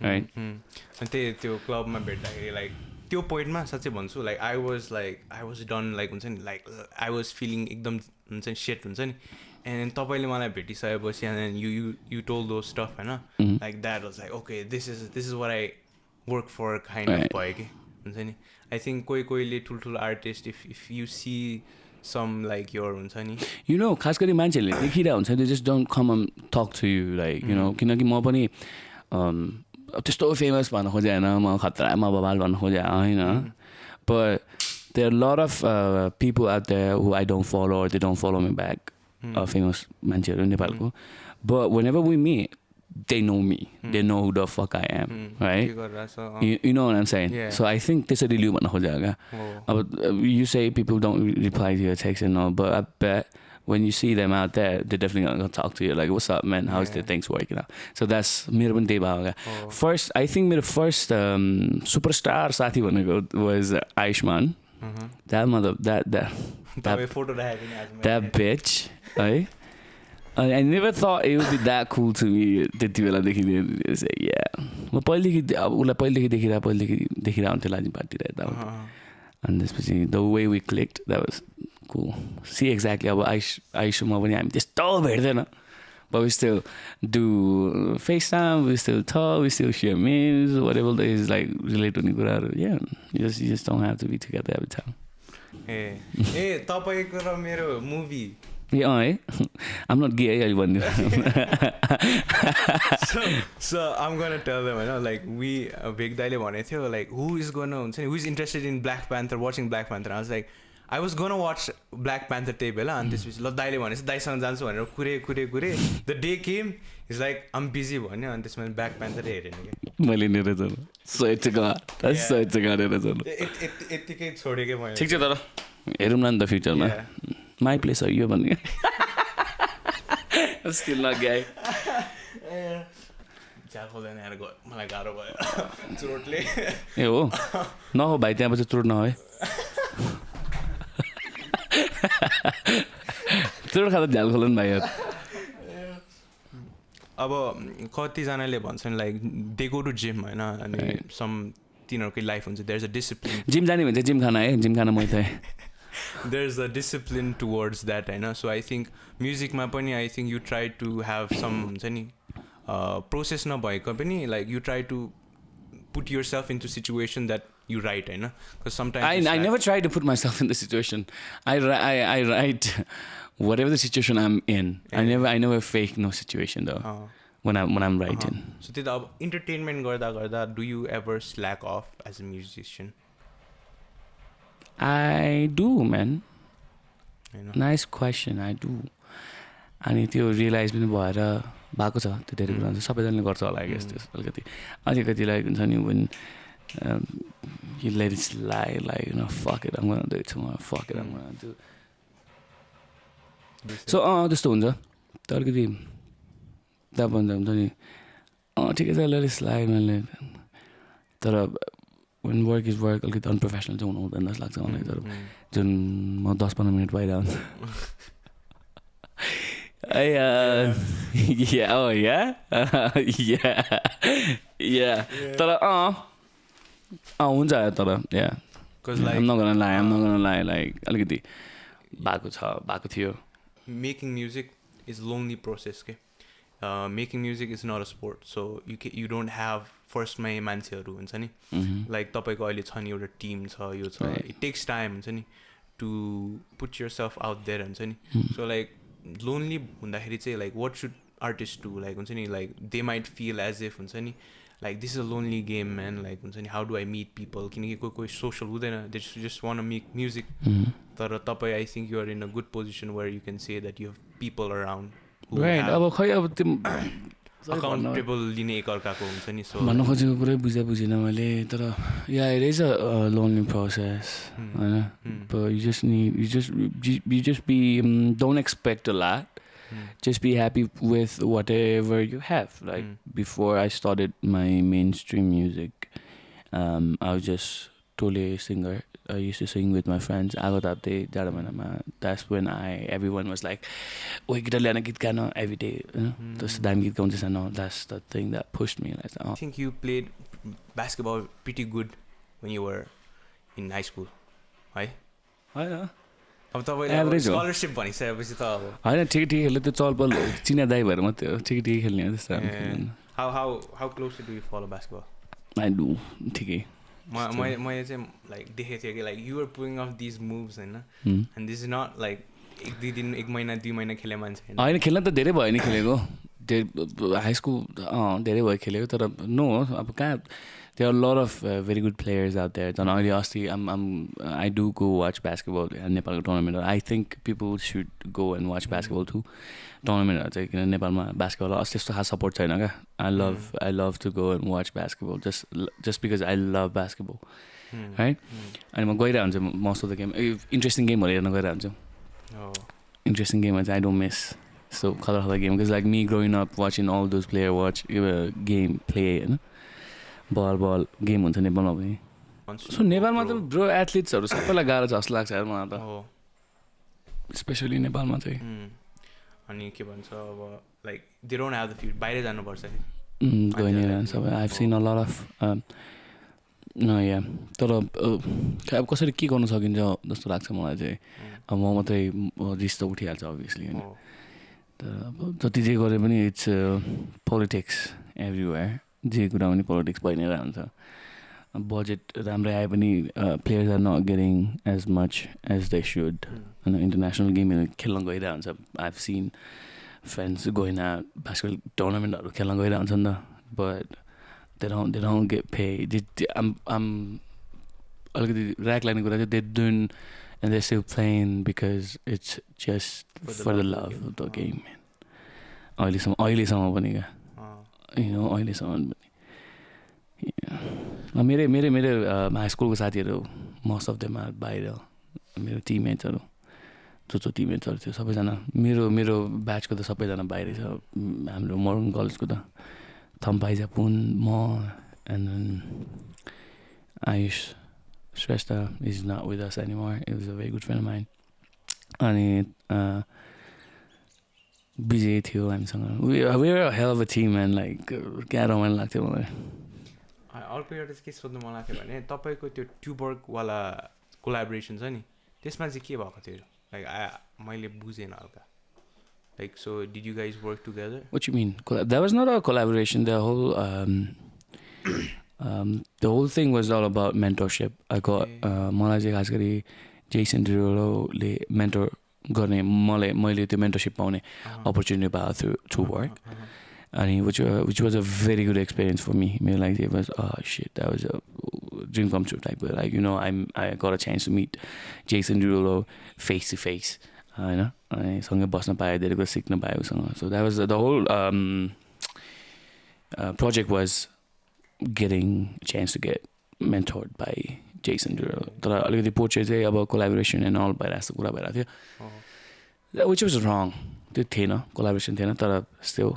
Right? And त्यो क्लबमा भेट्दाखेरि like त्यो पोइन्टमा साच्चै भन्छु like I was done like हुन्छ नि like I was feeling एकदम हुन्छ नि shit हुन्छ नि. And तपाईँले मलाई भेटिसकेपछि and you told those stuff हैन. Like that was like okay this is what I work for kind of भयो कि हुन्छ नि. I think कोहीले ठुल्ठुलो artist if you see some like your हुन्छ नि you know खास गरी मान्छेहरूले देखिरहेको हुन्छ they just don't come and talk to you like you know किनकि म पनि त्यस्तो फेमस भन्न खोजे हैन म खतरामा बवाल भन्न खोजे हैन. But there are a lot of people out there who I don't follow or they don't follow me back. Famous मान्छेहरू नेपालको. But whenever we meet they know me. They know who the fuck I am, right? You know what I'm saying? Yeah. So I think this is the bhanna khoja ga. You say people don't reply to your text and all, but I bet when you see them out there, they're definitely gonna talk to you like, "What's up, man? How's the things working out?" So that's मेरो पनि त्यही भयो ga. First, I think मेरो first superstar साथी भनेको was Aishman. That bitch, right? I never thought it would be that cool to me. त्यति बेला देखिने say yeah. म पहिलेदेखि अब उसलाई पहिलेदेखि देखिरहेको हुन्थ्यो लाजिम पार्टीरहेको अनि त्यसपछि the way we clicked that was cool. See exactly अब आइसुमा पनि हामी त्यस्तो भेट्दैन. But we still do FaceTime, we still talk, we still share memes, whatever it is like related to कुराहरू. Yeah, you just don't have to be together every time. ए तपाईको र मेरो मुभी है I'm not gay है अहिले भन्नु so I'm gonna tell them होइन like we Big दाइले भनेको थियो like who is interested in Black Panther, watching Black Panther. I was like I was gonna watch Black Panther त्यही बेला अनि त्यसपछि ल दाइले भनेपछि दाइसँग जान्छु भनेर कुरे the day came is like I'm busy भन्यो अनि त्यसमा Black Panther हेरेन के मैले नि रहेछ हेरेर जानु यतिकै छोडेकै मैले ठिक छ तर हेरौँ न त फ्युचरमा माई प्लेस हो यो भन्ने स्टिल नट गए चिया खोल्दैन यहाँ मलाई गाह्रो भयो चोटले ए हो नहो भाइ त्यहाँ पछि चोट नहो है चोट खाँदा झ्याल खोल्नु भाइ अब कतिजनाले भन्छन् like they go to gym होइन अनि सम तिनीहरूकै लाइफ हुन्छ there is a discipline gym जाने भने चाहिँ जिम खाना है जिम खाना मै थिएँ there is a discipline towards that होइन so I think म्युजिकमा पनि I think you try to have some हुन्छ नि प्रोसेस नभएको पनि like you try to put yourself into situation that you write होइन because sometimes I never try to put myself in the situation. I write whatever the situation I'm in. Yeah. I never fake no situation though when I'm writing. So त्यही त अब entertainment गर्दा do you ever slack off as a musician? I do, man. I know. Nice question. I do. अनि त्यो रियलाइज पनि भएर भएको छ त्यो धेरै कुरा हुन्छ सबैजनाले गर्छ होला आई गेस त्यस अलिकति लाइक हुन्छ नि when you let it slide like you know fuck it I'm gonna do it tomorrow fuck it I'm gonna do so त्यस्तो हुन्छ त्यो अलिकति त्यहाँ भन्दा हुन्छ नि ठिकै छ let it slide मैले तर when work is work अलिकति अनप्रोफेसनल चाहिँ हुनु हुँदैन जस्तो लाग्छ मलाई तर जुन म 10-15 मिनट भइरहेको हुन्छ तर हुन्छ तर I'm not gonna lie like अलिकति भएको थियो making music is lonely process के making music is not a sport so you don't have first मै मान्छेहरू हुन्छ नि लाइक तपाईँको अहिले छ नि एउटा टिम छ यो छ it takes time हुन्छ नि to put yourself out there हुन्छ नि so like lonely हुँदाखेरि चाहिँ like what should artists do like हुन्छ नि like they might feel as if हुन्छ नि like this is a lonely game man like हुन्छ नि how do I meet people किनकि कोही social हुँदैन they just want to make music तर तपाईँ I think you are in a good position where you can say that you have people around who अब खै अब त्यो अकाउन्टेबल लिने एकअर्काको हुन्छ नि सो भन्नु खोजेको कुरै बुझिनँ मैले तर it is a lonely process होइन but you just be don't expect a lot just be happy with whatever you have like before I started my mainstream music I was just totally a singer I used to sing with my friends आगो ताप्दै जाडो महिनामा that's when everyone was like ओइ गिटार ल्याएर गीत गान every day त्यस्तो दामी गीत गाउँदैछ न that's the thing that pushed me like I think you played basketball pretty good when you were in high school है होइन अब तपाईले स्कलरशिप भनिसकेपछि त अब होइन ठिकै खेल्यो त्यो चलपल चिना दाइ भएर मात्रै हो ठिकै खेल्ने हो त्यस्तो how closely do you follow basketball I do ठिकै मैले चाहिँ लाइक देखेको थिएँ कि like you're pulling off these moves होइन and this is not like एक महिना 2 महिना खेले मान्छे होइन खेल्न त धेरै भयो नि खेलेको हाई स्कुल धेरै भयो खेलेको तर नो अब कहाँ there are a lot of very good players out there झन् अहिले अस्ति I do go watch basketball नेपालको tournament I think people should go and watch basketball too टुर्नामेन्टहरू चाहिँ किन नेपालमा बास्केटबल अस्ति त्यस्तो खास सपोर्ट छैन क्या I love to go and watch basketball just because I love basketball right अनि म गइरहेको हुन्छु most of the game interesting गेमहरू हेर्न गइरहेको हुन्छु interesting game चाहिँ I don't miss so color game because like me growing up watching all those player watch game play होइन बल गेम हुन्छ नेपालमा पनि सो नेपालमा त ब्रो एथलिट्सहरू सबैलाई गाह्रो छ जस्तो लाग्छ यार मलाई त स्पेसली नेपालमा चाहिँ अनि के भन्छ अब like they don't have the future बाहिर जानुपर्छ गइ नै रहन्छ सबै I have seen a lot of या तर अब कसरी के गर्न सकिन्छ जस्तो लाग्छ मलाई चाहिँ अब म मात्रै रिस त उठिहाल्छ अभियसली होइन तर अब जति जे गरे पनि इट्स पोलिटिक्स एभ्रिवेयर जे कुरा पनि पोलिटिक्स भइ नै रहन्छ बजेट राम्रै आए पनि players are not getting as much as they should होइन इन्टरनेसनल गेमहरू खेल्न गइरहेको हुन्छ I have seen friends goin basketball टुर्नामेन्टहरू खेल्न गइरहेको हुन्छ नि त but they don't get paid. I'm अलिकति ऱ्याक लाग्ने कुरा चाहिँ they doing and they're still playing because it's just for the love of the game. अहिलेसम्म पनि क्या अहिलेसम्म पनि मेरो हाई स्कुलको साथीहरू मोस्ट अफ देम आर बाहिर मेरो टिममेट्सहरू जो टिममेट्सहरू थियो सबैजना मेरो ब्याचको त सबैजना बाहिरै छ हाम्रो मोर्गन कलेजको त Tavis Scott, and then Jyoti Shrestha is not with us anymore. It was a very good friend of mine. And busy थियो हामीसँग. We were a hell of a team, man. Like क्या रमाइलो लाग्थ्यो मलाई. अर्को एउटा के सोध्नु मन लाग्थ्यो भने तपाईँको त्यो ट्युबर्गवाला कोलाबोरेसन छ नि त्यसमा चाहिँ के भएको थियो लाइक मैले बुझेन हल्का. Like, so did you guys work together? What you mean? That was not a collaboration. The whole thing was all about mentorship. I got मलाई चाहिँ खास गरी Jason Derulo ले mentor गर्ने मैले त्यो mentorship पाउने opportunity पाएको through work. And which was a very good experience for me. I mean, like it was shit. That was a dream come true type. But like I got a chance to meet Jason Derulo face to face. होइन अनि सँगै बस्न पाएँ धेरै कुरा सिक्न पाएँ उसँग so that was the whole project was getting a chance to get mentored by Jason Derulo तर अलिकति पछि चाहिँ अब collaboration and all भइरहेको कुरा भइरहेको थियो which was wrong त्यो थिएन collaboration थिएन तर still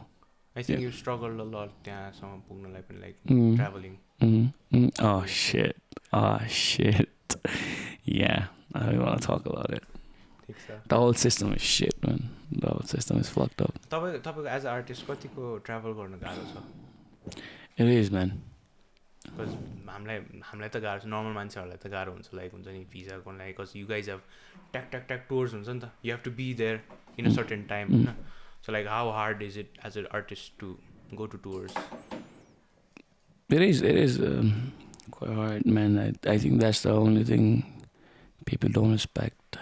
I think you struggled a lot त्यहाँसम्म पुग्नलाई पनि like traveling oh shit yeah I don't want to talk about it. The whole system is shit, man. The whole system is fucked up. तपाईँको एज अ आर्टिस्ट कतिको ट्राभल गर्न गाह्रो छ? It is, man. बिकज हामीलाई त गाह्रो छ नर्मल मान्छेहरूलाई त गाह्रो हुन्छ लाइक हुन्छ नि भिजाको लागि because you guys have tack tours हुन्छ नि त you have to be there in a certain time होइन so like how hard is it as a artist to go to tours? It is quite hard, man. I think that's the only thing people don't respect.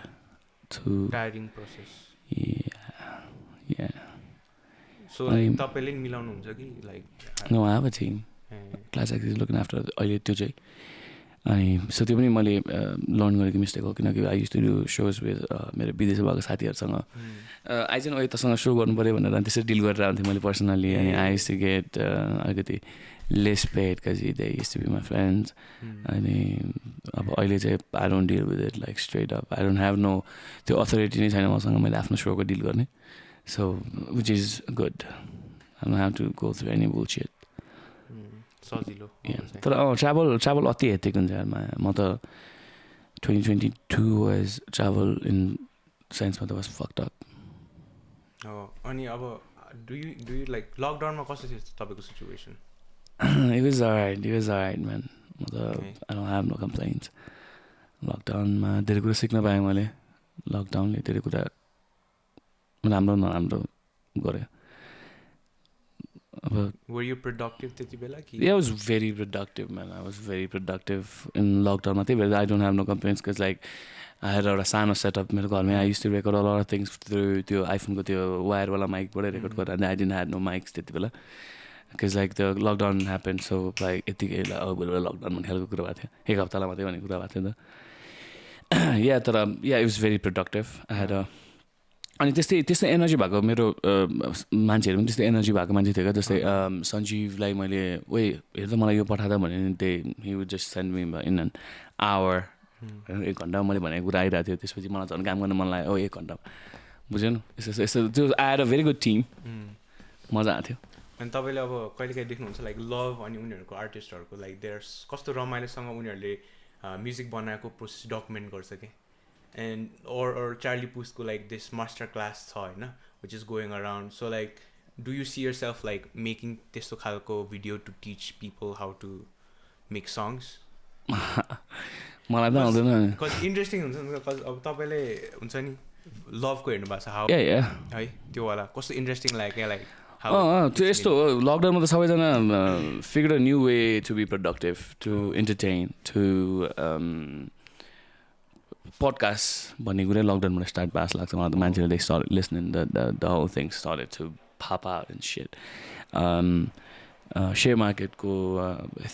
Tiring process. Yeah. So like तपाईँले नि मिलाउनु हुन्छ कि like? No, I have a team. Classx is looking after अहिले त्यो चाहिँ अनि सो त्यो पनि मैले लर्न गरेको मिस्टेक हो किनकि I use to do shows with मेरो विदेश भएको साथीहरूसँग आई चाहिँ यतासँग सो गर्नु पऱ्यो भनेर त्यसरी डिल गरेर आउँथेँ मैले पर्सनली अनि आई युज टु गेट अलिकति lace paid because they used to be my friends अनि अब अहिले चाहिँ I don't deal with it like straight up. I don't have no त्यो अथोरिटी नै छैन मसँग मैले आफ्नो सोको डिल गर्ने so which is good. I don't have to go through any bullshit. सजिलो तर ट्राभल अति हेक्टिक हुन्छ यारमा म त 2022 was travel in सेन्समा त was fucked up. अनि अब do you like लकडाउनमा कस्तो थियो तपाईँको situation? It was alright, man. I don't have no complaints. लकडाउनमा धेरै कुरा सिक्न पाएँ मैले लकडाउनले धेरै कुरा राम्रो नराम्रो गऱ्यो अब Were you productive त्यति बेला कि? Yeah, I was very productive, man. I was very productive in lockdown. I don't have no complaints because like I had a सानो setup मेरो घरमै. I used to record a lot of things through त्यो iPhone को त्यो वायरवाला माइकबाट रेकर्ड गर्दा and I didn't have no mics त्यति बेला because like the lockdown happened so like यतिकै बेला लकडाउन भन्ने खालको कुरा भएको थियो एक हप्तालाई मात्रै भन्ने कुरा भएको थियो नि त yeah it was very productive. I had a अनि त्यस्तै एनर्जी भएको मेरो मान्छेहरू पनि त्यस्तै एनर्जी भएको मान्छे थियो क्या जस्तै सञ्जीवलाई मैले ओए हेर त मलाई यो पठाउँदा भने he would just send me in an hour एक घन्टामा मैले भनेको कुरा आइरहेको थियो त्यसपछि मलाई झन् काम गर्न मन लाग्यो एक घन्टामा बुझेन यस्तो त्यो I had a very good team मजा आएको थियो. अनि तपाईँले अब कहिलेकाहीँ देख्नुहुन्छ लाइक लभ अनि उनीहरूको आर्टिस्टहरूको लाइक देयर कस्तो रमाइलोसँग उनीहरूले म्युजिक बनाएको प्रोसेस डकुमेन्ट गर्छ कि and or Charlie Puth's like this master class छ हैन which is going around so like do you see yourself like making त्यस्तो खालको video to teach people how to make songs? मलाई त आउँदैन because interesting हुन्छ नि because अब तपाईले हुन्छ नि लभको हेर्नु भएको छ how yeah है त्यो वाला कस्तो इन्ट्रेस्टिङ लाग्यो क्या लाइक त्यो यस्तो हो लकडाउनमा त सबैजना figure a new way to be productive to entertain to podcast भन्ने कुरै लकडाउनबाट स्टार्ट भएको जस्तो लाग्छ मलाई त मान्छेले they start listening the whole thing started to pop out and shit. Share market ko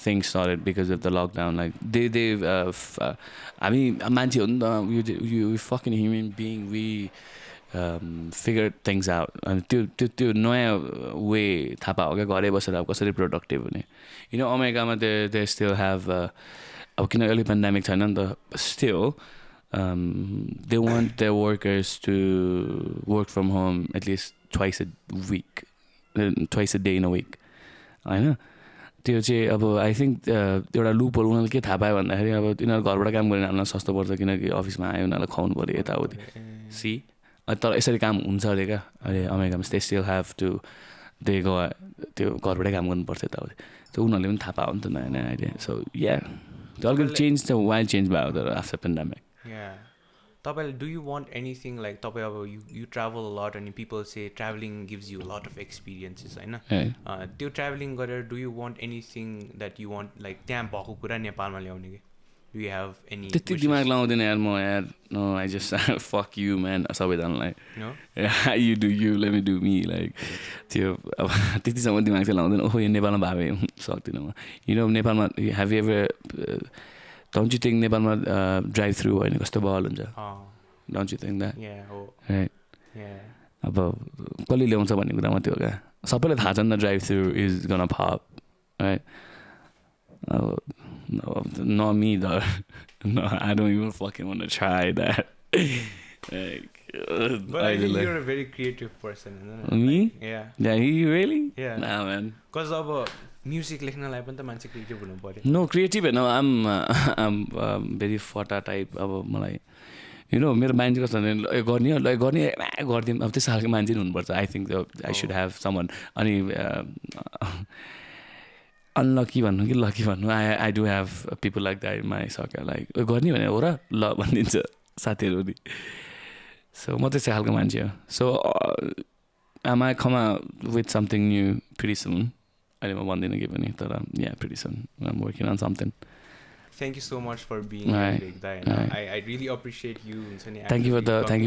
things started because of the lockdown. Like they've I mean, manche ho ni ta you fucking human being, we figured things out. And त्यो नयाँ way थाहा पायो क्या घरै बसेर अब कसरी प्रोडक्टिभ हुने. You know, अमेरिकामा they still have अब किन अहिले पेन्डेमिक छैन नि त still they want their workers to work from home at least twice a day in a week. होइन त्यो चाहिँ अब आई थिङ्क एउटा लुपहरू उनीहरूले के थाहा पायो भन्दाखेरि अब तिनीहरू घरबाट काम गरेर हामीलाई सस्तो पर्छ किनकि अफिसमा आयो उनीहरूलाई खुवाउनु पऱ्यो यताउति सी तर यसरी काम हुन्छ अरे क्या अहिले अमेरिकामा they still have to they go त्यो घरबाटै काम गर्नुपर्छ यताउति त्यो उनीहरूले पनि थाहा पायो नि त नयाँ नयाँ आइडिया सो या त्यो अलिकति चेन्ज त वाइल्ड चेन्ज भयो तर आफ्टर पेन्डेमिक. तपाईँले do you want anything like तपाईँ अब यु ट्राभल लट अनि people say travelling gives you lot of experiences होइन त्यो ट्राभलिङ गरेर do you want anything that you want like त्यहाँ भएको कुरा नेपालमा ल्याउने कि डु यु हेभ एनी त्यति दिमाग लाउँदैन यार म यार no I just fuck you man सबैजनालाई you do you let me do me like त्यो अब त्यतिसम्म दिमाग चाहिँ लाउँदैन ओहो यो नेपालमा भए सक्दिनँ म यु नो नेपालमा have you ever Don't you think नेपालमा ड्राइभ थ्रु होइन कस्तो बल हुन्छ Don't you think that? Right. अब कसले ल्याउँछ भन्ने कुरा मात्रै हो क्या सबैलाई थाहा छ नि त drive through is gun pop right not me though. No, I don't even fucking want to try that. Like, but I think you're a very creative person, isn't it? Me? Like, Yeah, you really? Yeah. Nah, man. Because of music लेख्नलाई पनि त मान्छे क्रिएटिभ हुनु पर्यो. No, creative no. I'm very fata type. अब मलाई you know मेरो माइन्ड कस्तो गर्ने गरिदिउँ अब त्यस्तो खालको मान्छे हुनुपर्छ. I think I should have someone. अनि unlucky भन्नु कि lucky भन्नु I do have people like that in my circle. Like गर्ने भने हो र ल भनिदिन्छ साथीहरू नि. So म त्यस्तो खालको मान्छे हो. So I might come out with something new pretty soon. अहिले म भन्दिनँ के पनि तर yeah pretty soon I'm working on something. Thank you so much for being here like that. I really appreciate you. Thank you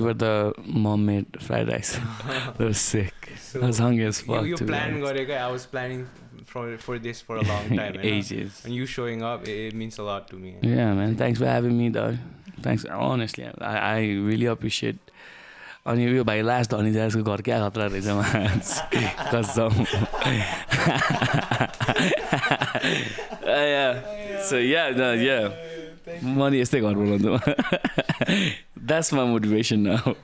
for the mom made fried rice. That was sick. So I was hungry as fuck. You planned gareka. I was planning for this for a long time. Ages. And you showing up, it means a lot to me. Yeah, man. Thanks for having me, though. Thanks. Honestly, I really appreciate. अनि यो भाइ लास्ट धनी दासको घर क्या खतरा रहेछ कसम. So yeah. Money यस्तै घर बनाउँछु. That's my motivation now.